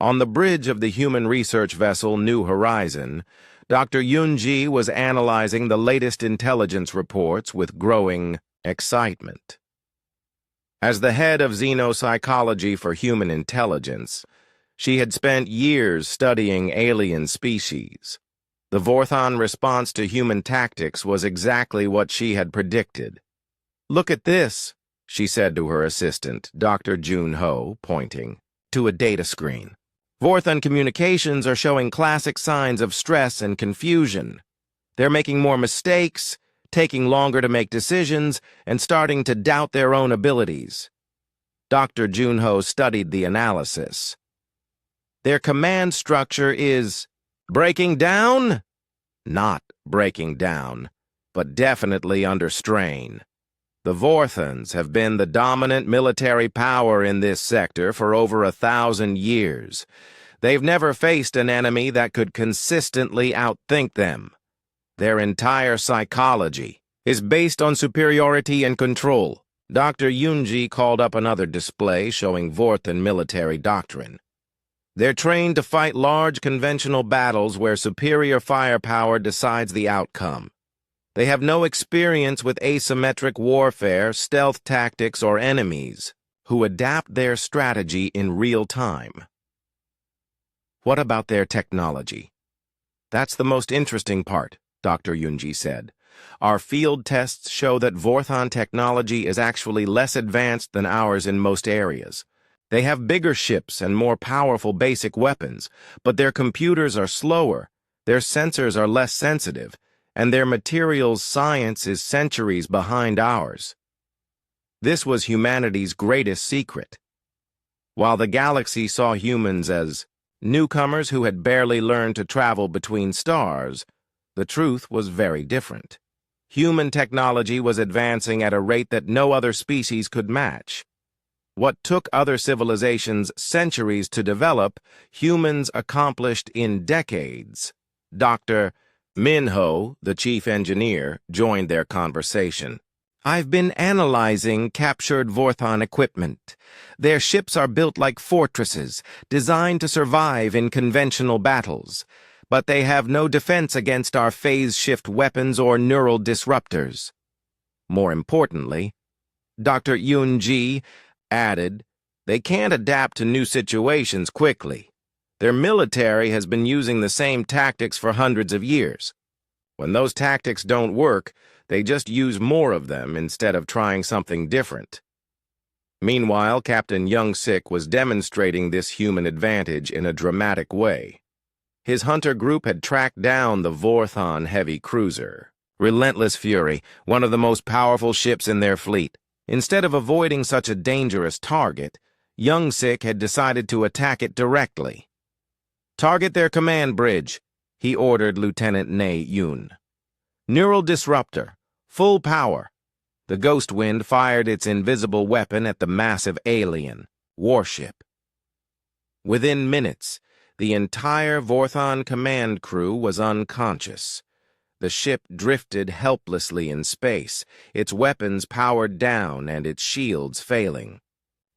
On the bridge of the human research vessel New Horizon, Dr. Yunji was analyzing the latest intelligence reports with growing excitement. As the head of xenopsychology for human intelligence, she had spent years studying alien species. The Vorthon response to human tactics was exactly what she had predicted. "Look at this," she said to her assistant, Dr. Junho, pointing to a data screen. "Vorthon communications are showing classic signs of stress and confusion. They're making more mistakes, taking longer to make decisions, and starting to doubt their own abilities." Dr. Junho studied the analysis. "Their command structure is breaking down?" "Not breaking down, but definitely under strain. The Vorthons have been the dominant military power in this sector for over 1,000 years. They've never faced an enemy that could consistently outthink them. Their entire psychology is based on superiority and control." Dr. Yunji called up another display showing Vorthon military doctrine. "They're trained to fight large conventional battles where superior firepower decides the outcome. They have no experience with asymmetric warfare, stealth tactics, or enemies who adapt their strategy in real time." "What about their technology?" "That's the most interesting part," Dr. Yunji said. "Our field tests show that Vorthon technology is actually less advanced than ours in most areas. They have bigger ships and more powerful basic weapons, but their computers are slower, their sensors are less sensitive, and their materials science is centuries behind ours. This was humanity's greatest secret. While the galaxy saw humans as newcomers who had barely learned to travel between stars, the truth was very different. Human technology was advancing at a rate that no other species could match. What took other civilizations centuries to develop, humans accomplished in decades." Dr. Minho, the chief engineer, joined their conversation. "I've been analyzing captured Vorthon equipment. Their ships are built like fortresses, designed to survive in conventional battles. But they have no defense against our phase-shift weapons or neural disruptors. More importantly, Dr. Yun-ji added, "They can't adapt to new situations quickly. Their military has been using the same tactics for hundreds of years. When those tactics don't work, they just use more of them instead of trying something different." Meanwhile, Captain Young-sik was demonstrating this human advantage in a dramatic way. His hunter group had tracked down the Vorthon heavy cruiser, Relentless Fury, one of the most powerful ships in their fleet. Instead of avoiding such a dangerous target, Young-sik had decided to attack it directly. "Target their command bridge," he ordered Lieutenant Ne-Yun. "Neural disruptor, full power." The Ghost Wind fired its invisible weapon at the massive alien warship. Within minutes, the entire Vorthon command crew was unconscious. The ship drifted helplessly in space, its weapons powered down and its shields failing.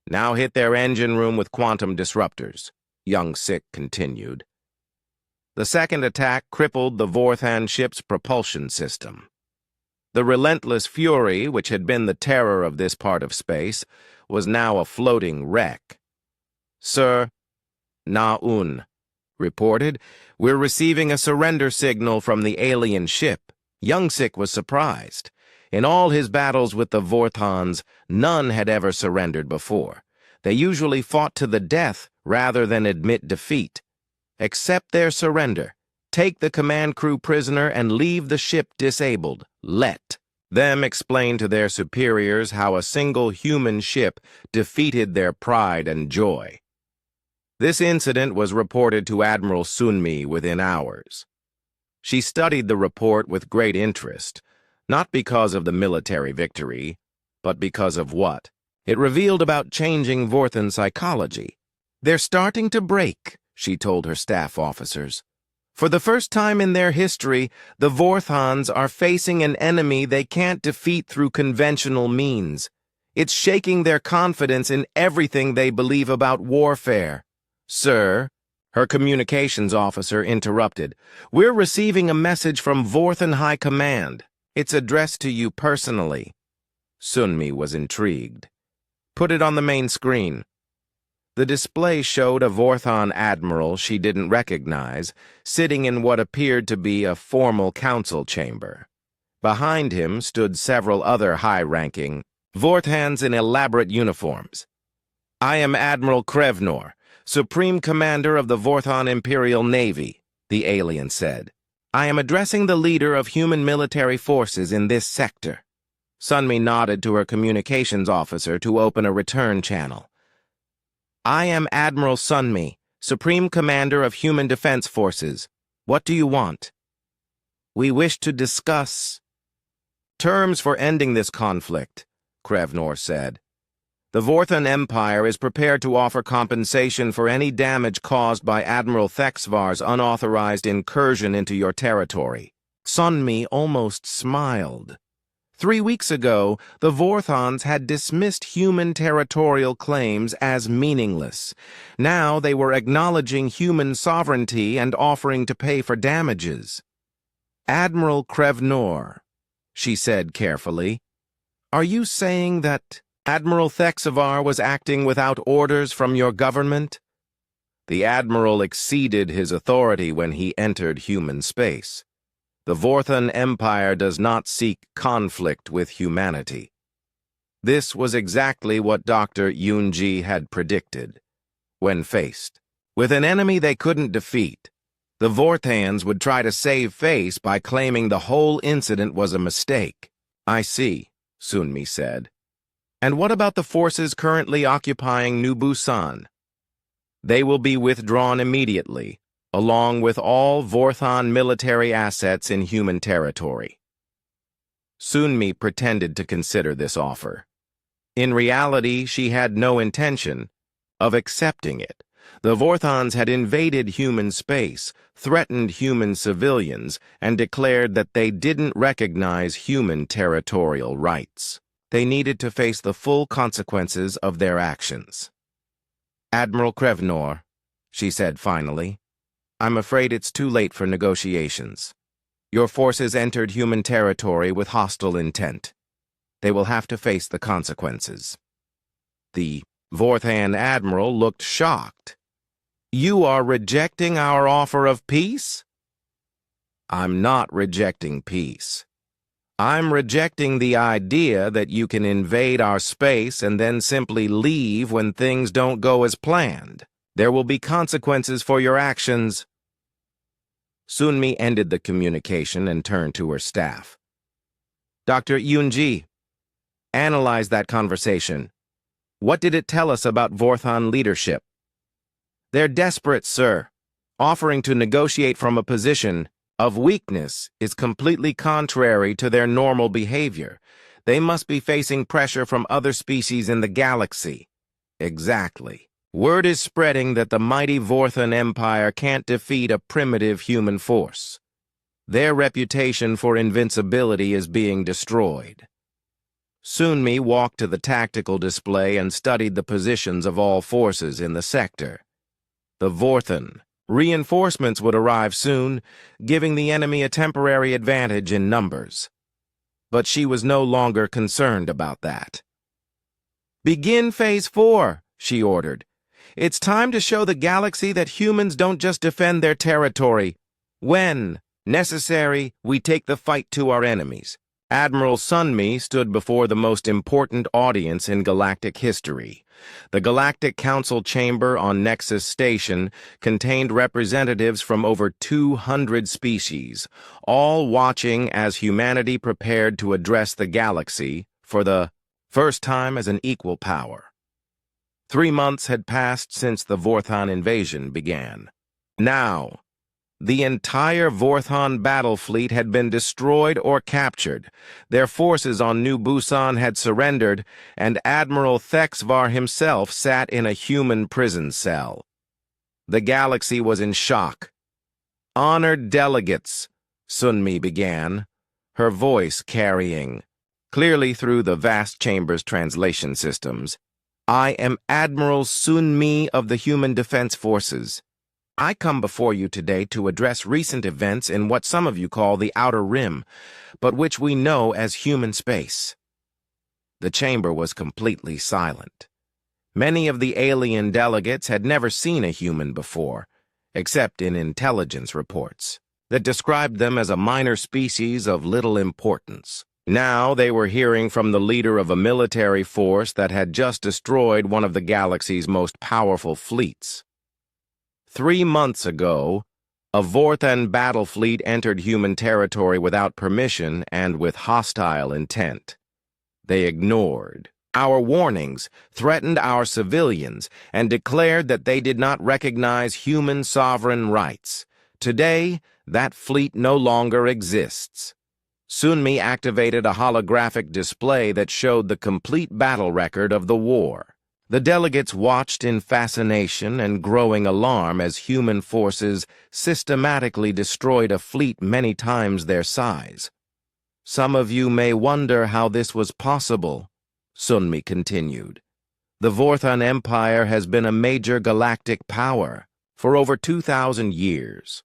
"Now hit their engine room with quantum disruptors," Young-sik continued. The second attack crippled the Vorthon ship's propulsion system. The Relentless Fury, which had been the terror of this part of space, was now a floating wreck. "Sir," Na-un reported, "we're receiving a surrender signal from the alien ship." Young-sik was surprised. In all his battles with the Vorthons, none had ever surrendered before. They usually fought to the death rather than admit defeat. "Accept their surrender. Take the command crew prisoner and leave the ship disabled. Let them explain to their superiors how a single human ship defeated their pride and joy." This incident was reported to Admiral Sunmi within hours. She studied the report with great interest, not because of the military victory, but because of what it revealed about changing Vorthon psychology. "They're starting to break," she told her staff officers. "For the first time in their history, the Vorthons are facing an enemy they can't defeat through conventional means. It's shaking their confidence in everything they believe about warfare." "Sir," her communications officer interrupted, "we're receiving a message from Vorthon High Command. It's addressed to you personally." Sunmi was intrigued. "Put it on the main screen." The display showed a Vorthon admiral she didn't recognize, sitting in what appeared to be a formal council chamber. Behind him stood several other high-ranking Vorthans in elaborate uniforms. "I am Admiral Krevnor, Supreme Commander of the Vorthon Imperial Navy," the alien said. "I am addressing the leader of human military forces in this sector." Sunmi nodded to her communications officer to open a return channel. "I am Admiral Sunmi, Supreme Commander of Human Defense Forces. What do you want?" "We wish to discuss terms for ending this conflict," Krevnor said. "The Vorthon Empire is prepared to offer compensation for any damage caused by Admiral Thexvar's unauthorized incursion into your territory." Sunmi almost smiled. 3 weeks ago, the Vorthons had dismissed human territorial claims as meaningless. Now they were acknowledging human sovereignty and offering to pay for damages. "Admiral Krevnor," she said carefully, "are you saying that Admiral Thexvar was acting without orders from your government?" The Admiral exceeded his authority when he entered human space. The Vorthon Empire does not seek conflict with humanity. This was exactly what Dr. Yun-ji had predicted. When faced with an enemy they couldn't defeat, the Vorthans would try to save face by claiming the whole incident was a mistake. "I see," Sunmi said. "And what about the forces currently occupying New Busan?" "They will be withdrawn immediately, along with all Vorthon military assets in human territory." Sunmi pretended to consider this offer. In reality, she had no intention of accepting it. The Vorthons had invaded human space, threatened human civilians, and declared that they didn't recognize human territorial rights. They needed to face the full consequences of their actions. "Admiral Krevnor," she said finally, "I'm afraid it's too late for negotiations. Your forces entered human territory with hostile intent. They will have to face the consequences. The Vorthan admiral looked shocked. You are rejecting our offer of peace? I'm not rejecting peace. I'm rejecting the idea that you can invade our space and then simply leave when things don't go as planned. There will be consequences for your actions. Sunmi ended the communication and turned to her staff. Dr. Yunji, analyze that conversation. What did it tell us about Vorthan leadership? They're desperate, sir. Offering to negotiate from a position of weakness is completely contrary to their normal behavior. They must be facing pressure from other species in the galaxy. Exactly. Word is spreading that the mighty Vorthan Empire can't defeat a primitive human force. Their reputation for invincibility is being destroyed. Sunmi walked to the tactical display and studied the positions of all forces in the sector. The Vorthan. Reinforcements would arrive soon, giving the enemy a temporary advantage in numbers. But she was no longer concerned about that. Begin Phase 4, she ordered. It's time to show the galaxy that humans don't just defend their territory. When necessary, we take the fight to our enemies. Admiral Sunmi stood before the most important audience in galactic history. The Galactic Council chamber on Nexus Station contained representatives from over 200 species, all watching as humanity prepared to address the galaxy for the first time as an equal power. 3 months had passed since the Vorthan invasion began. Now, the entire Vorthan battle fleet had been destroyed or captured. Their forces on New Busan had surrendered, and Admiral Thexvar himself sat in a human prison cell. The galaxy was in shock. Honored delegates, Sunmi began, her voice carrying, clearly through the vast chamber's translation systems. I am Admiral Sunmi of the Human Defense Forces. I come before you today to address recent events in what some of you call the Outer Rim, but which we know as human space. The chamber was completely silent. Many of the alien delegates had never seen a human before, except in intelligence reports that described them as a minor species of little importance. Now they were hearing from the leader of a military force that had just destroyed one of the galaxy's most powerful fleets. 3 months ago, a Vorthan battle fleet entered human territory without permission and with hostile intent. They ignored our warnings, threatened our civilians, and declared that they did not recognize human sovereign rights. Today, that fleet no longer exists. Sunmi activated a holographic display that showed the complete battle record of the war. The delegates watched in fascination and growing alarm as human forces systematically destroyed a fleet many times their size. Some of you may wonder how this was possible, Sunmi continued. The Vorthan Empire has been a major galactic power for over 2,000 years.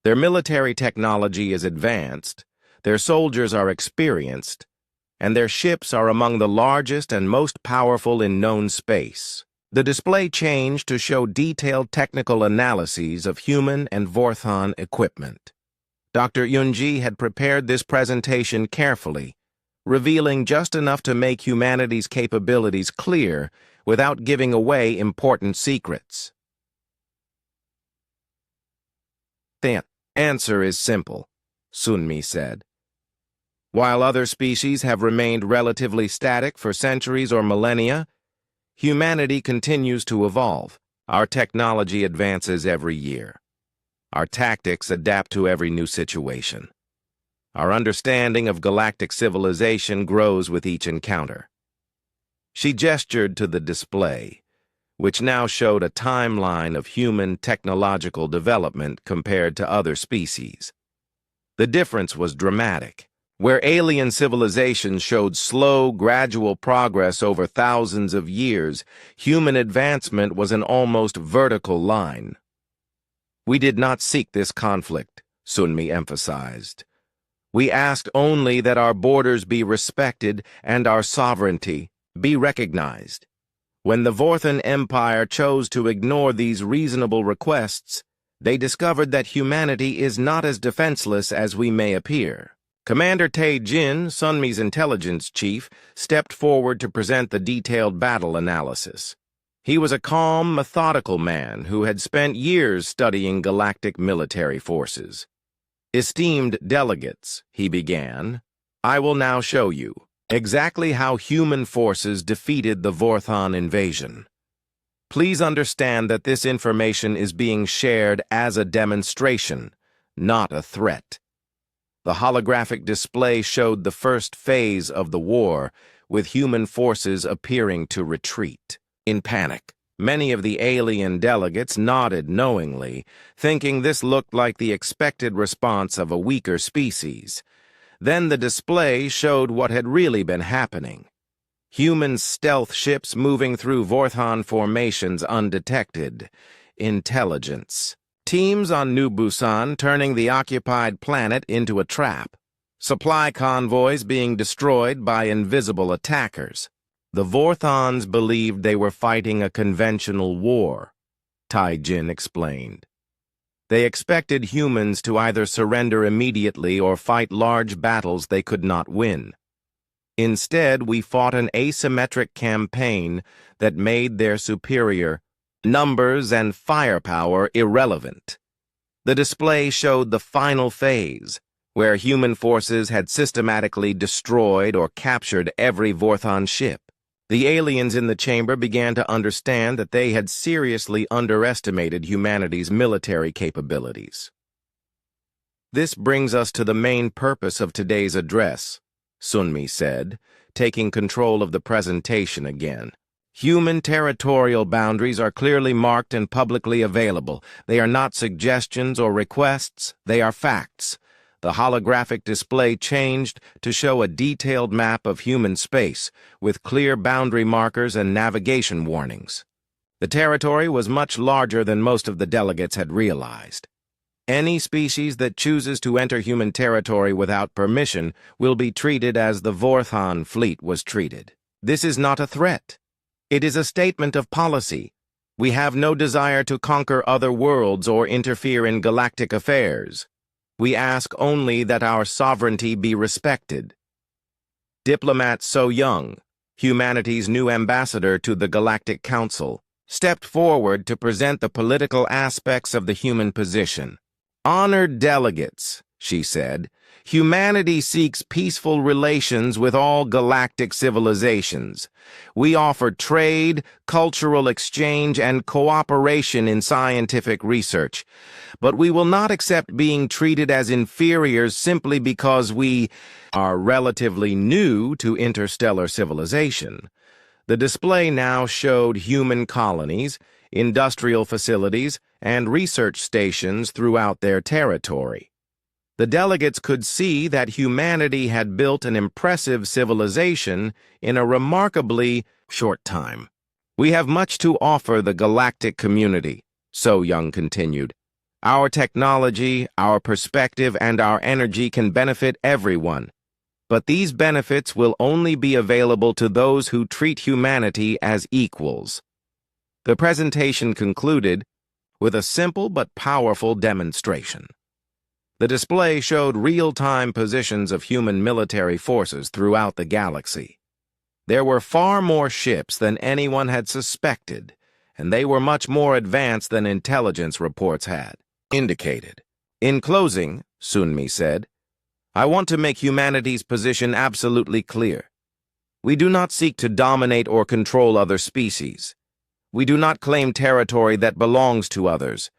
Their military technology is advanced, their soldiers are experienced, and their ships are among the largest and most powerful in known space. The display changed to show detailed technical analyses of human and Vorthan equipment. Dr. Yunji had prepared this presentation carefully, revealing just enough to make humanity's capabilities clear without giving away important secrets. The answer is simple, Sunmi said. While other species have remained relatively static for centuries or millennia, humanity continues to evolve. Our technology advances every year. Our tactics adapt to every new situation. Our understanding of galactic civilization grows with each encounter. She gestured to the display, which now showed a timeline of human technological development compared to other species. The difference was dramatic. Where alien civilizations showed slow, gradual progress over thousands of years, human advancement was an almost vertical line. We did not seek this conflict, Sunmi emphasized. We asked only that our borders be respected and our sovereignty be recognized. When the Vorthan Empire chose to ignore these reasonable requests, they discovered that humanity is not as defenseless as we may appear. Commander Tae Jin, Sunmi's intelligence chief, stepped forward to present the detailed battle analysis. He was a calm, methodical man who had spent years studying galactic military forces. "Esteemed delegates," he began, "I will now show you exactly how human forces defeated the Vorthan invasion. Please understand that this information is being shared as a demonstration, not a threat." The holographic display showed the first phase of the war, with human forces appearing to retreat. In panic, many of the alien delegates nodded knowingly, thinking this looked like the expected response of a weaker species. Then the display showed what had really been happening. Human stealth ships moving through Vorthan formations undetected. Intelligence. Teams on New Busan turning the occupied planet into a trap. Supply convoys being destroyed by invisible attackers. The Vorthans believed they were fighting a conventional war, Tai Jin explained. They expected humans to either surrender immediately or fight large battles they could not win. Instead, we fought an asymmetric campaign that made their superior numbers and firepower irrelevant. The display showed the final phase, where human forces had systematically destroyed or captured every Vorthan ship. The aliens in the chamber began to understand that they had seriously underestimated humanity's military capabilities. "This brings us to the main purpose of today's address," Sunmi said, taking control of the presentation again. "Human territorial boundaries are clearly marked and publicly available. They are not suggestions or requests, they are facts." The holographic display changed to show a detailed map of human space, with clear boundary markers and navigation warnings. The territory was much larger than most of the delegates had realized. Any species that chooses to enter human territory without permission will be treated as the Vorthan fleet was treated. This is not a threat. It is a statement of policy. We have no desire to conquer other worlds or interfere in galactic affairs. We ask only that our sovereignty be respected. Diplomat So Young, humanity's new ambassador to the Galactic Council, stepped forward to present the political aspects of the human position. "Honored delegates," she said, "humanity seeks peaceful relations with all galactic civilizations. We offer trade, cultural exchange, and cooperation in scientific research. But we will not accept being treated as inferiors simply because we are relatively new to interstellar civilization." The display now showed human colonies, industrial facilities, and research stations throughout their territory. The delegates could see that humanity had built an impressive civilization in a remarkably short time. "We have much to offer the galactic community," So Young continued. "Our technology, our perspective, and our energy can benefit everyone. But these benefits will only be available to those who treat humanity as equals." The presentation concluded with a simple but powerful demonstration. The display showed real-time positions of human military forces throughout the galaxy. There were far more ships than anyone had suspected, and they were much more advanced than intelligence reports had indicated. "In closing," Sunmi said, "I want to make humanity's position absolutely clear. We do not seek to dominate or control other species. We do not claim territory that belongs to others.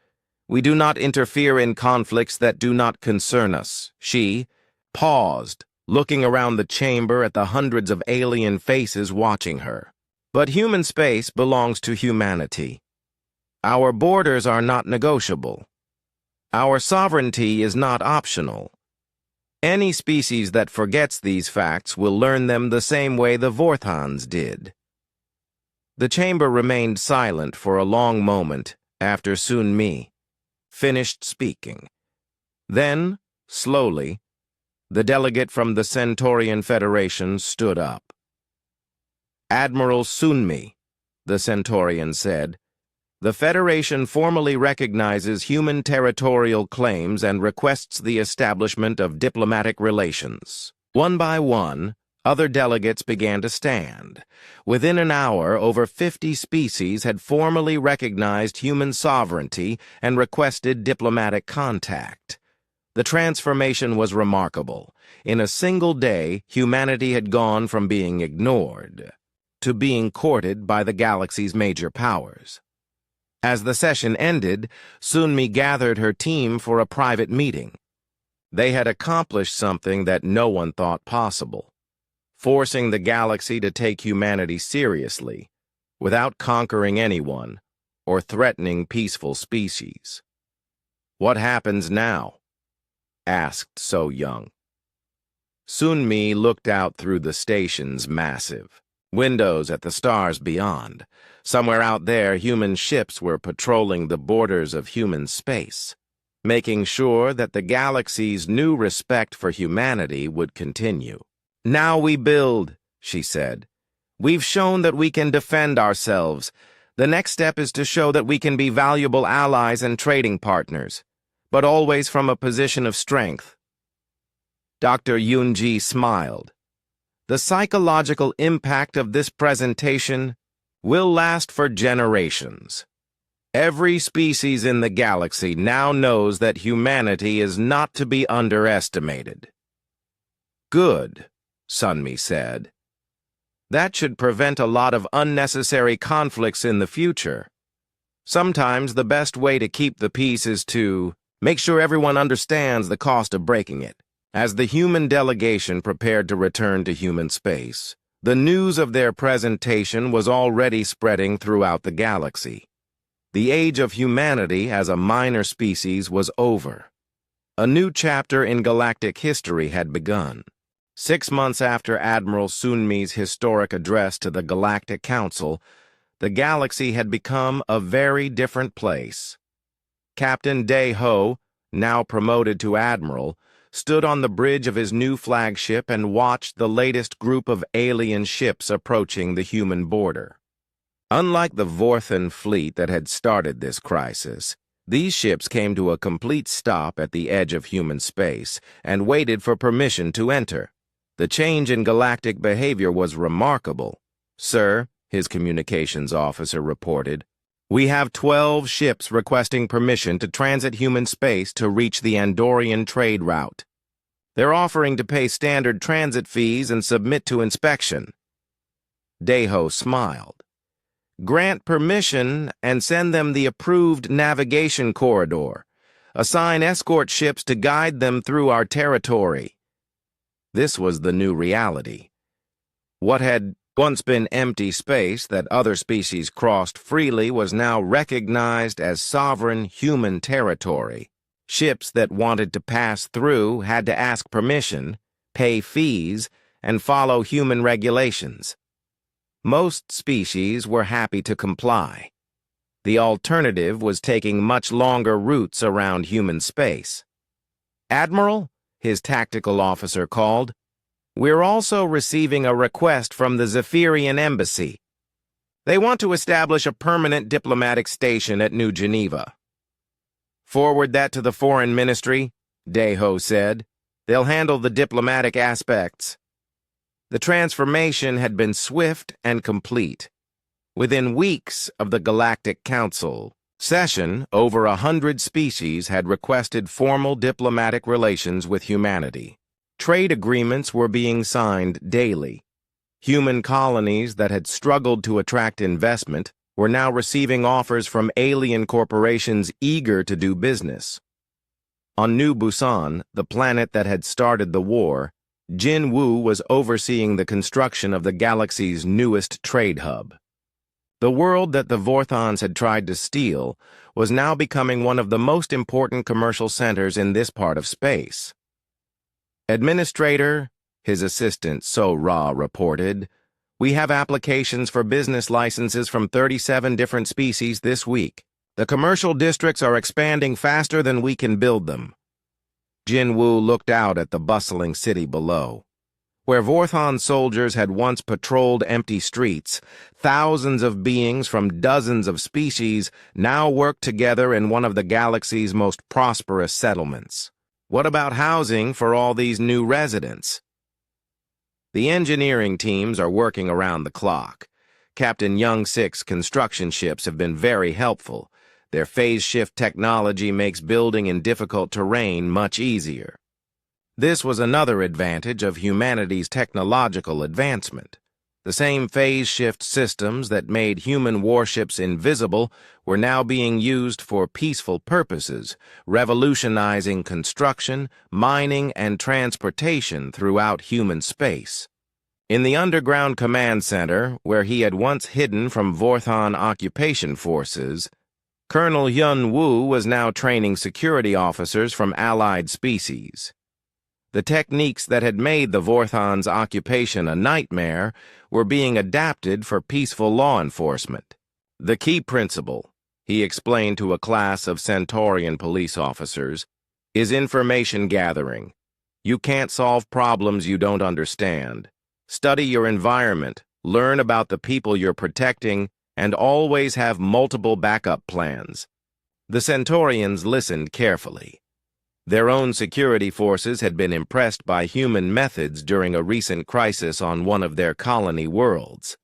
We do not interfere in conflicts that do not concern us." She paused, looking around the chamber at the hundreds of alien faces watching her. "But human space belongs to humanity. Our borders are not negotiable. Our sovereignty is not optional. Any species that forgets these facts will learn them the same way the Vorthans did." The chamber remained silent for a long moment after Sunmi finished speaking. Then, slowly, The delegate from the Centaurian Federation stood up. "Admiral Sunmi," the Centaurian said, "the Federation formally recognizes human territorial claims and requests the establishment of diplomatic relations." One by one, other delegates began to stand. Within an hour, over 50 species had formally recognized human sovereignty and requested diplomatic contact. The transformation was remarkable. In a single day, humanity had gone from being ignored to being courted by the galaxy's major powers. As the session ended, Sunmi gathered her team for a private meeting. They had accomplished something that no one thought possible, forcing the galaxy to take humanity seriously, without conquering anyone or threatening peaceful species. "What happens now?" asked So Young. Sunmi looked out through the station's massive windows at the stars beyond. Somewhere out there, human ships were patrolling the borders of human space, making sure that the galaxy's new respect for humanity would continue. "Now we build," she said. "We've shown that we can defend ourselves. The next step is to show that we can be valuable allies and trading partners, but always from a position of strength." Dr. Yunji smiled. "The psychological impact of this presentation will last for generations. Every species in the galaxy now knows that humanity is not to be underestimated." "Good," Sunmi said. "That should prevent a lot of unnecessary conflicts in the future. Sometimes the best way to keep the peace is to make sure everyone understands the cost of breaking it." As the human delegation prepared to return to human space, the news of their presentation was already spreading throughout the galaxy. The age of humanity as a minor species was over. A new chapter in galactic history had begun. 6 months after Admiral Sunmi's historic address to the Galactic Council, the galaxy had become a very different place. Captain Dae-ho, now promoted to Admiral, stood on the bridge of his new flagship and watched the latest group of alien ships approaching the human border. Unlike the Vorthan fleet that had started this crisis, these ships came to a complete stop at the edge of human space and waited for permission to enter. The change in galactic behavior was remarkable. "Sir," his communications officer reported, "we have 12 ships requesting permission to transit human space to reach the Andorian trade route. They're offering to pay standard transit fees and submit to inspection." Dae-ho smiled. "Grant permission and send them the approved navigation corridor. Assign escort ships to guide them through our territory." This was the new reality. What had once been empty space that other species crossed freely was now recognized as sovereign human territory. Ships that wanted to pass through had to ask permission, pay fees, and follow human regulations. Most species were happy to comply. The alternative was taking much longer routes around human space. "Admiral," his tactical officer called, "we're also receiving a request from the Zephyrian Embassy. They want to establish a permanent diplomatic station at New Geneva." "Forward that to the Foreign Ministry," Dae-ho said. "They'll handle the diplomatic aspects." The transformation had been swift and complete. Within weeks of the Galactic Council session, over 100 species had requested formal diplomatic relations with humanity. Trade agreements were being signed daily. Human colonies that had struggled to attract investment were now receiving offers from alien corporations eager to do business. On New Busan, the planet that had started the war, Jin Woo was overseeing the construction of the galaxy's newest trade hub. The world that the Vorthons had tried to steal was now becoming one of the most important commercial centers in this part of space. "Administrator," his assistant So Ra reported, "we have applications for business licenses from 37 different species this week. The commercial districts are expanding faster than we can build them." Jinwoo looked out at the bustling city below. Where Vorthon soldiers had once patrolled empty streets, thousands of beings from dozens of species now worked together in one of the galaxy's most prosperous settlements. What about housing for all these new residents? The engineering teams are working around the clock. Captain Young-Sik's construction ships have been very helpful. Their phase shift technology makes building in difficult terrain much easier. This was another advantage of humanity's technological advancement. The same phase shift systems that made human warships invisible were now being used for peaceful purposes, revolutionizing construction, mining, and transportation throughout human space. In the underground command center, where he had once hidden from Vorthon occupation forces, Colonel Hyun-woo was now training security officers from allied species. The techniques that had made the Vorthon's occupation a nightmare were being adapted for peaceful law enforcement. The key principle, he explained to a class of Centaurian police officers, is information gathering. You can't solve problems you don't understand. Study your environment, learn about the people you're protecting, and always have multiple backup plans. The Centaurians listened carefully. Their own security forces had been impressed by human methods during a recent crisis on one of their colony worlds.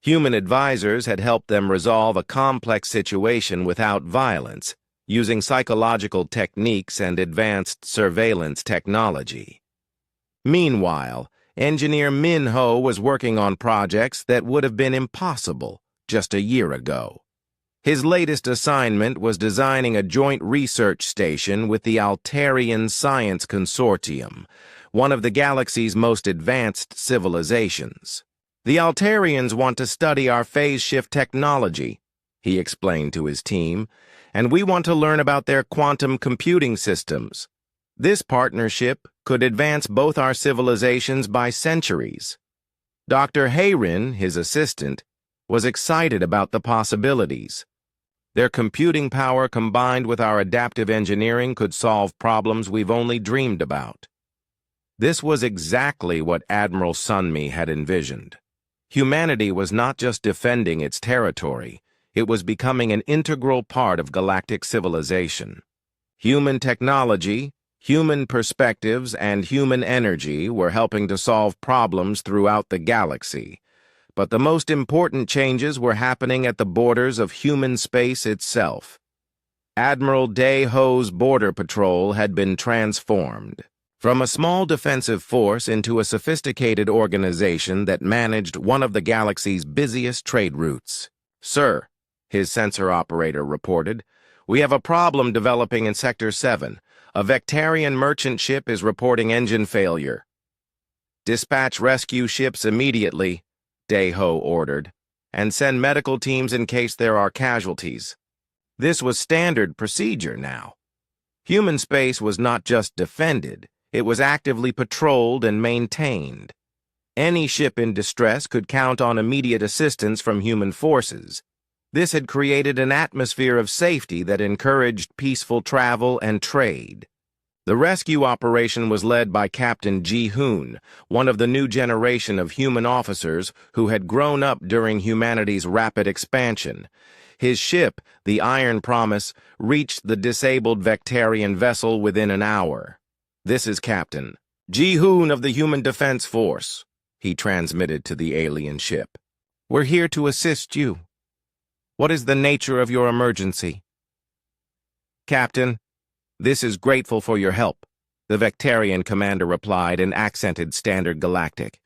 Human advisors had helped them resolve a complex situation without violence, using psychological techniques and advanced surveillance technology. Meanwhile, engineer Min Ho was working on projects that would have been impossible just a year ago. His latest assignment was designing a joint research station with the Altarian Science Consortium, one of the galaxy's most advanced civilizations. The Altarians want to study our phase shift technology, he explained to his team, and we want to learn about their quantum computing systems. This partnership could advance both our civilizations by centuries. Dr. Hayrin, his assistant, was excited about the possibilities. Their computing power combined with our adaptive engineering could solve problems we've only dreamed about. This was exactly what Admiral Sunmi had envisioned. Humanity was not just defending its territory, it was becoming an integral part of galactic civilization. Human technology, human perspectives, and human energy were helping to solve problems throughout the galaxy. But the most important changes were happening at the borders of human space itself. Admiral Dae Ho's border patrol had been transformed from a small defensive force into a sophisticated organization that managed one of the galaxy's busiest trade routes. "Sir," his sensor operator reported, "we have a problem developing in Sector 7. A Vectarian merchant ship is reporting engine failure." "Dispatch rescue ships immediately," Dae Ho ordered, "and send medical teams in case there are casualties." This was standard procedure now. Human space was not just defended, it was actively patrolled and maintained. Any ship in distress could count on immediate assistance from human forces. This had created an atmosphere of safety that encouraged peaceful travel and trade. The rescue operation was led by Captain Ji-hoon, one of the new generation of human officers who had grown up during humanity's rapid expansion. His ship, the Iron Promise, reached the disabled Vectarian vessel within an hour. "This is Captain Ji-hoon of the Human Defense Force," he transmitted to the alien ship. "We're here to assist you. What is the nature of your emergency?" "Captain, this is grateful for your help," the Vectarian commander replied in accented Standard Galactic.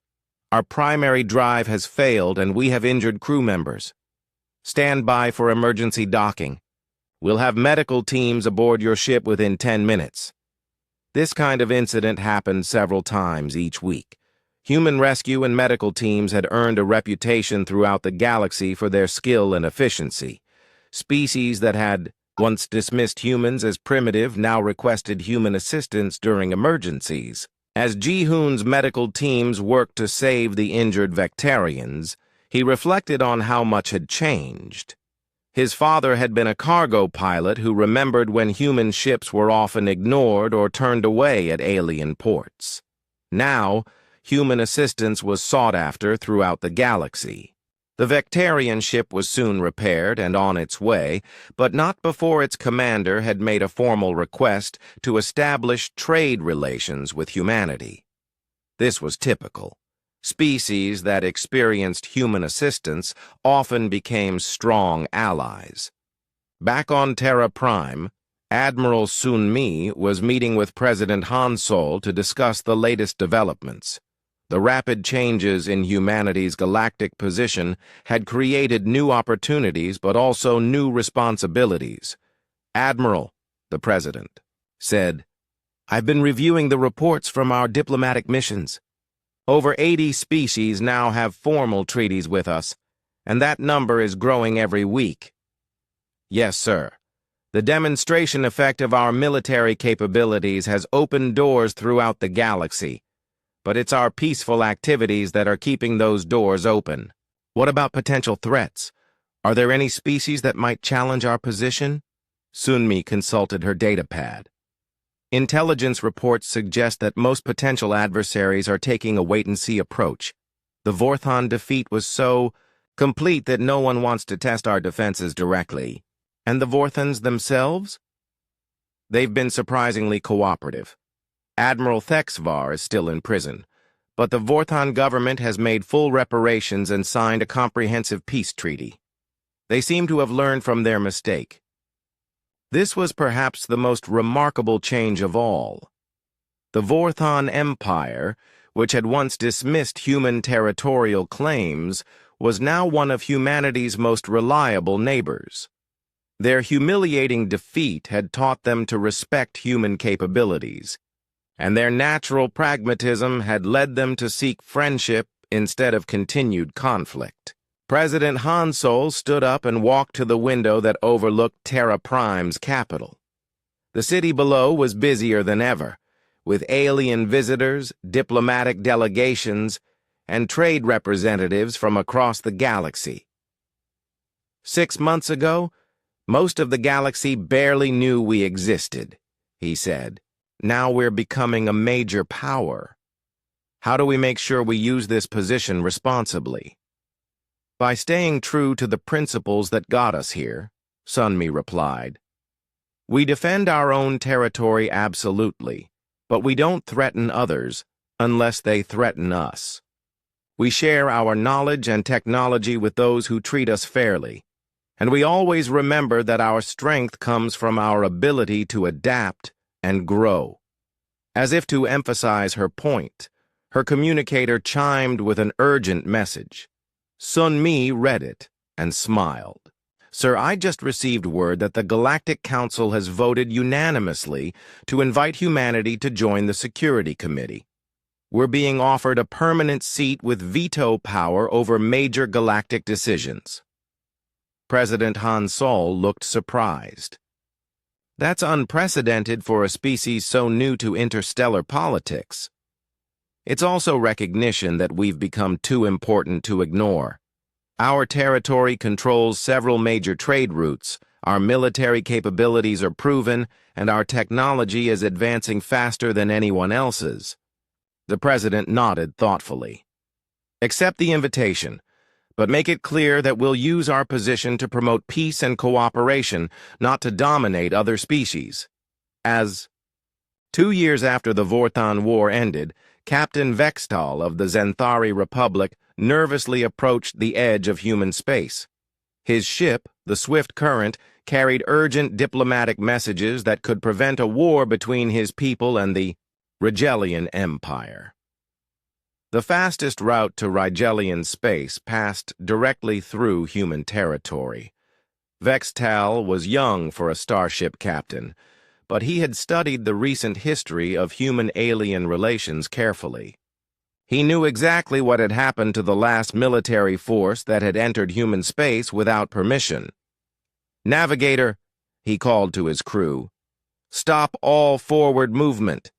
"Our primary drive has failed and we have injured crew members. Stand by for emergency docking. We'll have medical teams aboard your ship within 10 minutes. This kind of incident happened several times each week. Human rescue and medical teams had earned a reputation throughout the galaxy for their skill and efficiency. Species that had once dismissed humans as primitive now requested human assistance during emergencies. As Ji-hoon's medical teams worked to save the injured Vectarians, he reflected on how much had changed. His father had been a cargo pilot who remembered when human ships were often ignored or turned away at alien ports. Now, human assistance was sought after throughout the galaxy. The Vectarian ship was soon repaired and on its way, but not before its commander had made a formal request to establish trade relations with humanity. This was typical. Species that experienced human assistance often became strong allies. Back on Terra Prime, Admiral Sun Mi was meeting with President Han Sol to discuss the latest developments. The rapid changes in humanity's galactic position had created new opportunities but also new responsibilities. "Admiral," the President said, "I've been reviewing the reports from our diplomatic missions. Over 80 species now have formal treaties with us, and that number is growing every week." "Yes, sir. The demonstration effect of our military capabilities has opened doors throughout the galaxy, but it's our peaceful activities that are keeping those doors open." "What about potential threats? Are there any species that might challenge our position?" Sunmi consulted her datapad. "Intelligence reports suggest that most potential adversaries are taking a wait-and-see approach. The Vorthon defeat was so complete that no one wants to test our defenses directly. And the Vorthons themselves? They've been surprisingly cooperative. Admiral Thexvar is still in prison, but the Vorthon government has made full reparations and signed a comprehensive peace treaty. They seem to have learned from their mistake." This was perhaps the most remarkable change of all. The Vorthon Empire, which had once dismissed human territorial claims, was now one of humanity's most reliable neighbors. Their humiliating defeat had taught them to respect human capabilities, and their natural pragmatism had led them to seek friendship instead of continued conflict. President Han Sol stood up and walked to the window that overlooked Terra Prime's capital. The city below was busier than ever, with alien visitors, diplomatic delegations, and trade representatives from across the galaxy. 6 months ago, most of the galaxy barely knew we existed, he said. Now we're becoming a major power. How do we make sure we use this position responsibly? By staying true to the principles that got us here, Sunmi replied. We defend our own territory absolutely, but we don't threaten others unless they threaten us. We share our knowledge and technology with those who treat us fairly, and we always remember that our strength comes from our ability to adapt and grow. As if to emphasize her point, her communicator chimed with an urgent message. Sun Mi read it and smiled. Sir, I just received word that the Galactic Council has voted unanimously to invite humanity to join the Security Committee. We're being offered a permanent seat with veto power over major galactic decisions. President Han Sol looked surprised. That's unprecedented for a species so new to interstellar politics. It's also recognition that we've become too important to ignore. Our territory controls several major trade routes, our military capabilities are proven, and our technology is advancing faster than anyone else's. The President nodded thoughtfully. Accept the invitation, but make it clear that we'll use our position to promote peace and cooperation, not to dominate other species. 2 years after the Vorthon War ended, Captain Vextal of the Zenthari Republic nervously approached the edge of human space. His ship, the Swift Current, carried urgent diplomatic messages that could prevent a war between his people and the Rigelian Empire. The fastest route to Rigelian space passed directly through human territory. Vextal was young for a starship captain, but he had studied the recent history of human-alien relations carefully. He knew exactly what had happened to the last military force that had entered human space without permission. Navigator, he called to his crew, stop all forward movement.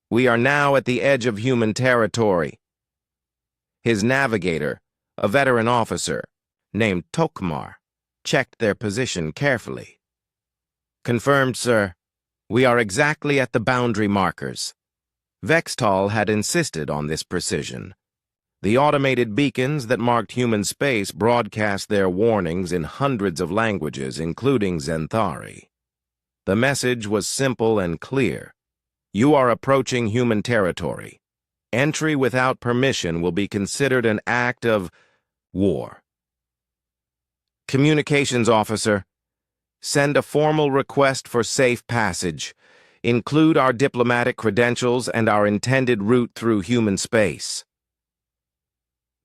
We are now at the edge of human territory. His navigator, a veteran officer named Tokmar, checked their position carefully. "Confirmed, sir. We are exactly at the boundary markers." Vextal had insisted on this precision. The automated beacons that marked human space broadcast their warnings in hundreds of languages, including Zenthari. The message was simple and clear. "You are approaching human territory. Entry without permission will be considered an act of war." "Communications officer, send a formal request for safe passage. Include our diplomatic credentials and our intended route through human space."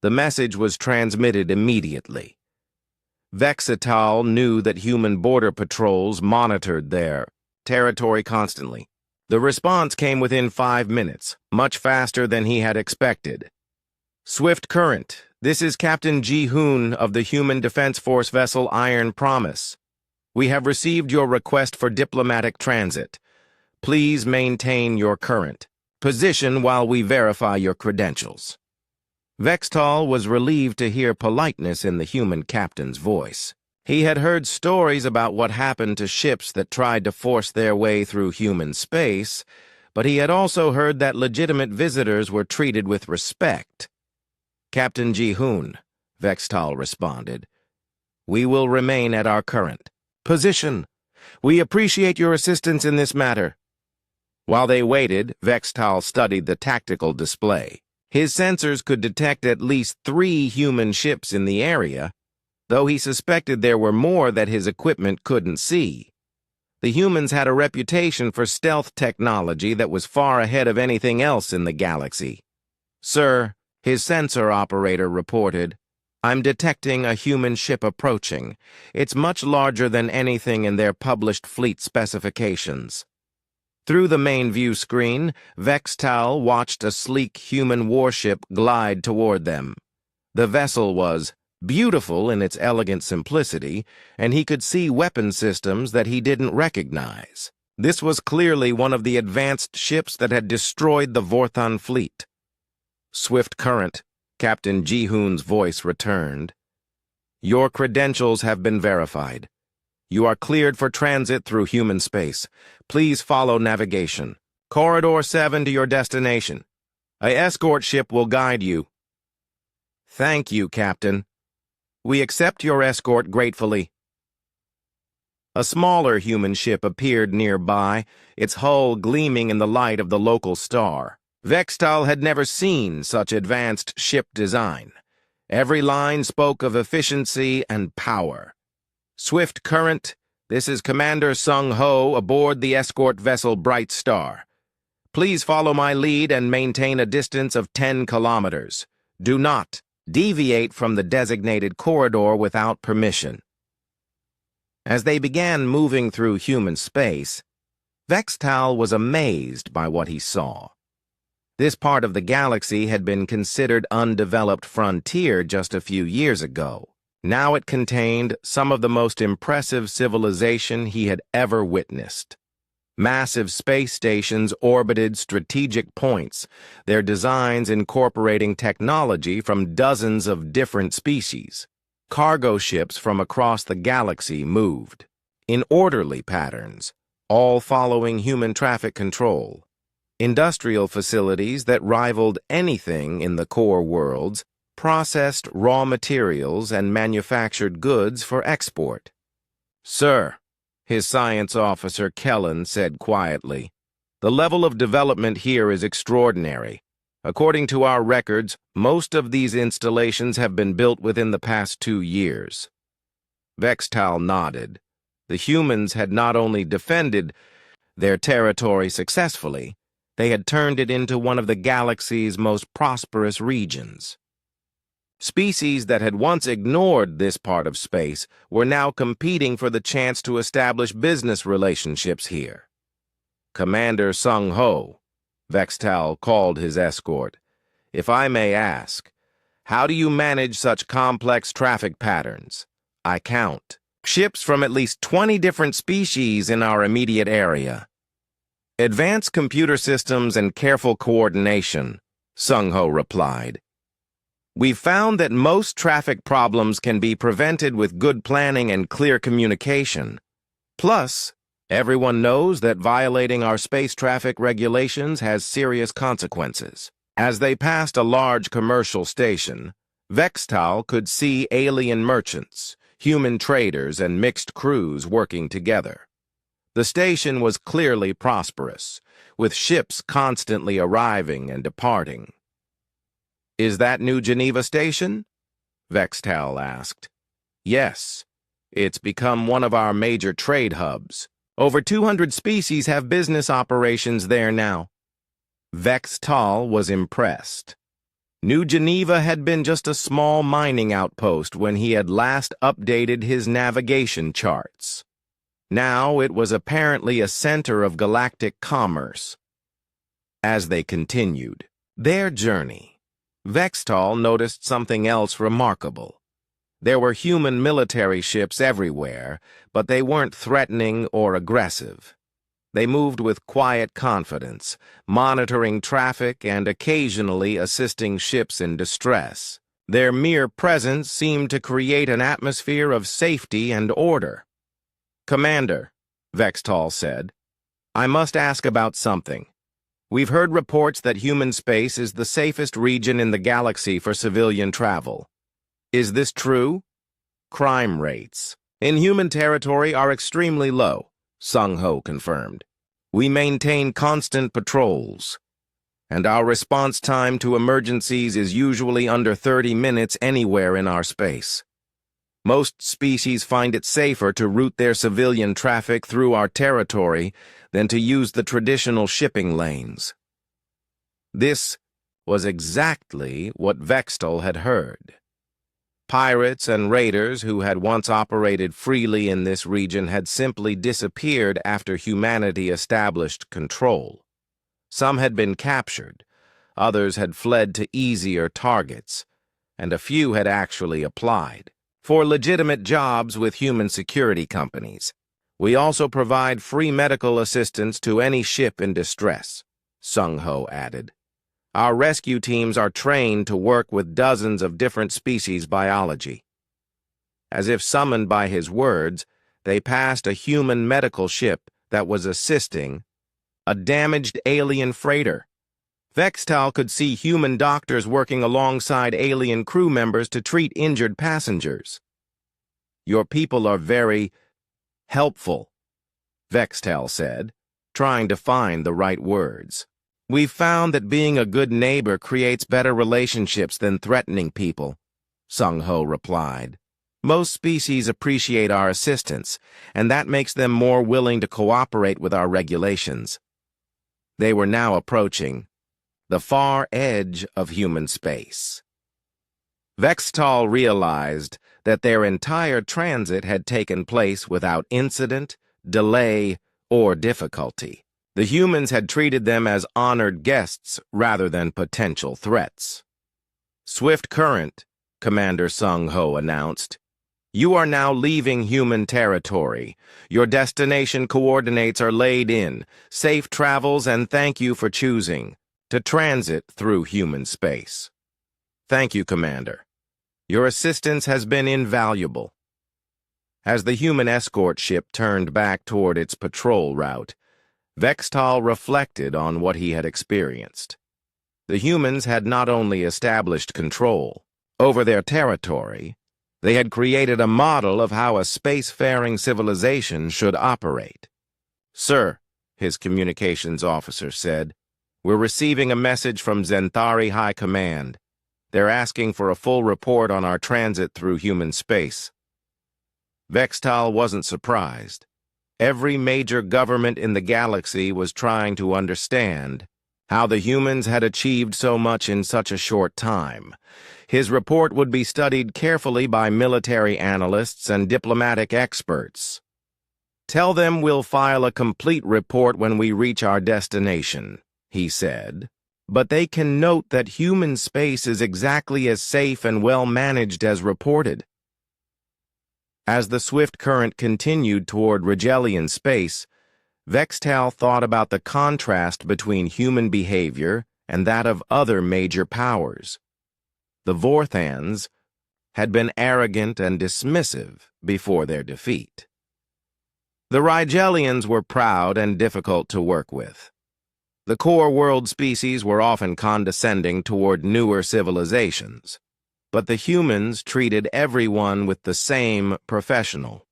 The message was transmitted immediately. Vextal knew that human border patrols monitored their territory constantly. The response came within 5 minutes, much faster than he had expected. "Swift Current, this is Captain Ji-hoon of the Human Defense Force vessel Iron Promise. We have received your request for diplomatic transit. Please maintain your current position while we verify your credentials." Vextal was relieved to hear politeness in the human captain's voice. He had heard stories about what happened to ships that tried to force their way through human space, but he had also heard that legitimate visitors were treated with respect. "Captain Ji-hoon," Vextal responded, "we will remain at our current position. We appreciate your assistance in this matter." While they waited, Vextal studied the tactical display. His sensors could detect at least 3 human ships in the area, though he suspected there were more that his equipment couldn't see. The humans had a reputation for stealth technology that was far ahead of anything else in the galaxy. "Sir," his sensor operator reported, "I'm detecting a human ship approaching. It's much larger than anything in their published fleet specifications." Through the main view screen, Vextal watched a sleek human warship glide toward them. The vessel was beautiful in its elegant simplicity, and he could see weapon systems that he didn't recognize. This was clearly one of the advanced ships that had destroyed the Vorthon fleet. "Swift Current," Captain Ji-hoon's voice returned. "Your credentials have been verified. You are cleared for transit through human space. Please follow navigation. Corridor 7 to your destination. A escort ship will guide you." "Thank you, Captain. We accept your escort gratefully." A smaller human ship appeared nearby, its hull gleaming in the light of the local star. Vextal had never seen such advanced ship design. Every line spoke of efficiency and power. "Swift Current, this is Commander Sung-ho aboard the escort vessel Bright Star. Please follow my lead and maintain a distance of 10 kilometers. Do not deviate from the designated corridor without permission." As they began moving through human space, Vextal was amazed by what he saw. This part of the galaxy had been considered undeveloped frontier just a few years ago. Now it contained some of the most impressive civilization he had ever witnessed. Massive space stations orbited strategic points, their designs incorporating technology from dozens of different species. Cargo ships from across the galaxy moved, in orderly patterns, all following human traffic control. Industrial facilities that rivaled anything in the core worlds processed raw materials and manufactured goods for export. "Sir," his science officer Kellen said quietly, "the level of development here is extraordinary. According to our records, most of these installations have been built within the past 2 years." Vextal nodded. The humans had not only defended their territory successfully, they had turned it into one of the galaxy's most prosperous regions. Species that had once ignored this part of space were now competing for the chance to establish business relationships here. "Commander Sung-ho," Vextal called his escort, "if I may ask, how do you manage such complex traffic patterns? I count ships from at least 20 different species in our immediate area." "Advanced computer systems and careful coordination," Sung-ho replied. We've found that most traffic problems can be prevented with good planning and clear communication. Plus, everyone knows that violating our space traffic regulations has serious consequences. As they passed a large commercial station, Vextal could see alien merchants, human traders, and mixed crews working together. The station was clearly prosperous, with ships constantly arriving and departing. "Is that New Geneva Station?" Vextal asked. "Yes. It's become one of our major trade hubs. Over 200 species have business operations there now." Vextal was impressed. New Geneva had been just a small mining outpost when he had last updated his navigation charts. Now it was apparently a center of galactic commerce. As they continued their journey, Vextal noticed something else remarkable. There were human military ships everywhere, but they weren't threatening or aggressive. They moved with quiet confidence, monitoring traffic and occasionally assisting ships in distress. Their mere presence seemed to create an atmosphere of safety and order. "Commander," Vextal said, "I must ask about something. We've heard reports that human space is the safest region in the galaxy for civilian travel. Is this true?" "Crime rates in human territory are extremely low," Sung Ho confirmed. "We maintain constant patrols, and our response time to emergencies is usually under 30 minutes anywhere in our space. Most species find it safer to route their civilian traffic through our territory than to use the traditional shipping lanes." This was exactly what Vextal had heard. Pirates and raiders who had once operated freely in this region had simply disappeared after humanity established control. Some had been captured, others had fled to easier targets, and a few had actually applied for legitimate jobs with human security companies. "We also provide free medical assistance to any ship in distress," Sung Ho added. "Our rescue teams are trained to work with dozens of different species biology." As if summoned by his words, they passed a human medical ship that was assisting a damaged alien freighter. Vextal could see human doctors working alongside alien crew members to treat injured passengers. "Your people are very helpful," Vextal said, trying to find the right words. "We've found that being a good neighbor creates better relationships than threatening people," Sung Ho replied. "Most species appreciate our assistance, and that makes them more willing to cooperate with our regulations." They were now approaching the far edge of human space. Vextal realized that their entire transit had taken place without incident, delay, or difficulty. The humans had treated them as honored guests rather than potential threats. "Swift Current," Commander Sung Ho announced. "You are now leaving human territory. Your destination coordinates are laid in. Safe travels, and thank you for choosing to transit through human space." "Thank you, Commander. Your assistance has been invaluable." As the human escort ship turned back toward its patrol route, Vextal reflected on what he had experienced. The humans had not only established control over their territory, they had created a model of how a spacefaring civilization should operate. "Sir," his communications officer said, "we're receiving a message from Zenthari High Command. They're asking for a full report on our transit through human space." Vextal wasn't surprised. Every major government in the galaxy was trying to understand how the humans had achieved so much in such a short time. His report would be studied carefully by military analysts and diplomatic experts. "Tell them we'll file a complete report when we reach our destination," he said. "But they can note that human space is exactly as safe and well-managed as reported." As the swift current continued toward Rigelian space, Vextal thought about the contrast between human behavior and that of other major powers. The Vorthans had been arrogant and dismissive before their defeat. The Rigelians were proud and difficult to work with. The core world species were often condescending toward newer civilizations, but the humans treated everyone with the same professional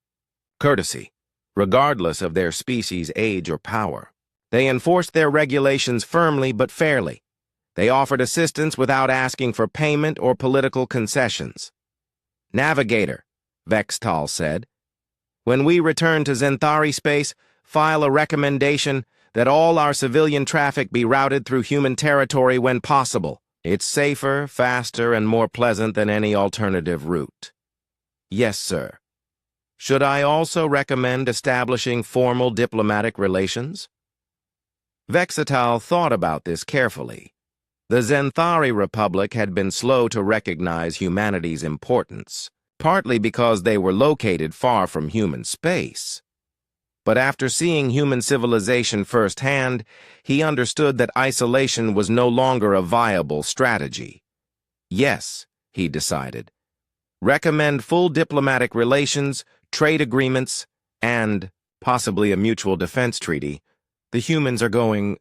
courtesy, regardless of their species' age or power. They enforced their regulations firmly but fairly. They offered assistance without asking for payment or political concessions. "Navigator," Vextal said, "when we return to Zenthari space, file a recommendation that all our civilian traffic be routed through human territory when possible. It's safer, faster, and more pleasant than any alternative route." "Yes, sir." "Should I also recommend establishing formal diplomatic relations?" Vextal thought about this carefully. The Zenthari Republic had been slow to recognize humanity's importance, partly because they were located far from human space. But after seeing human civilization firsthand, he understood that isolation was no longer a viable strategy. Yes, he decided. Recommend full diplomatic relations, trade agreements, and possibly a mutual defense treaty. The humans are going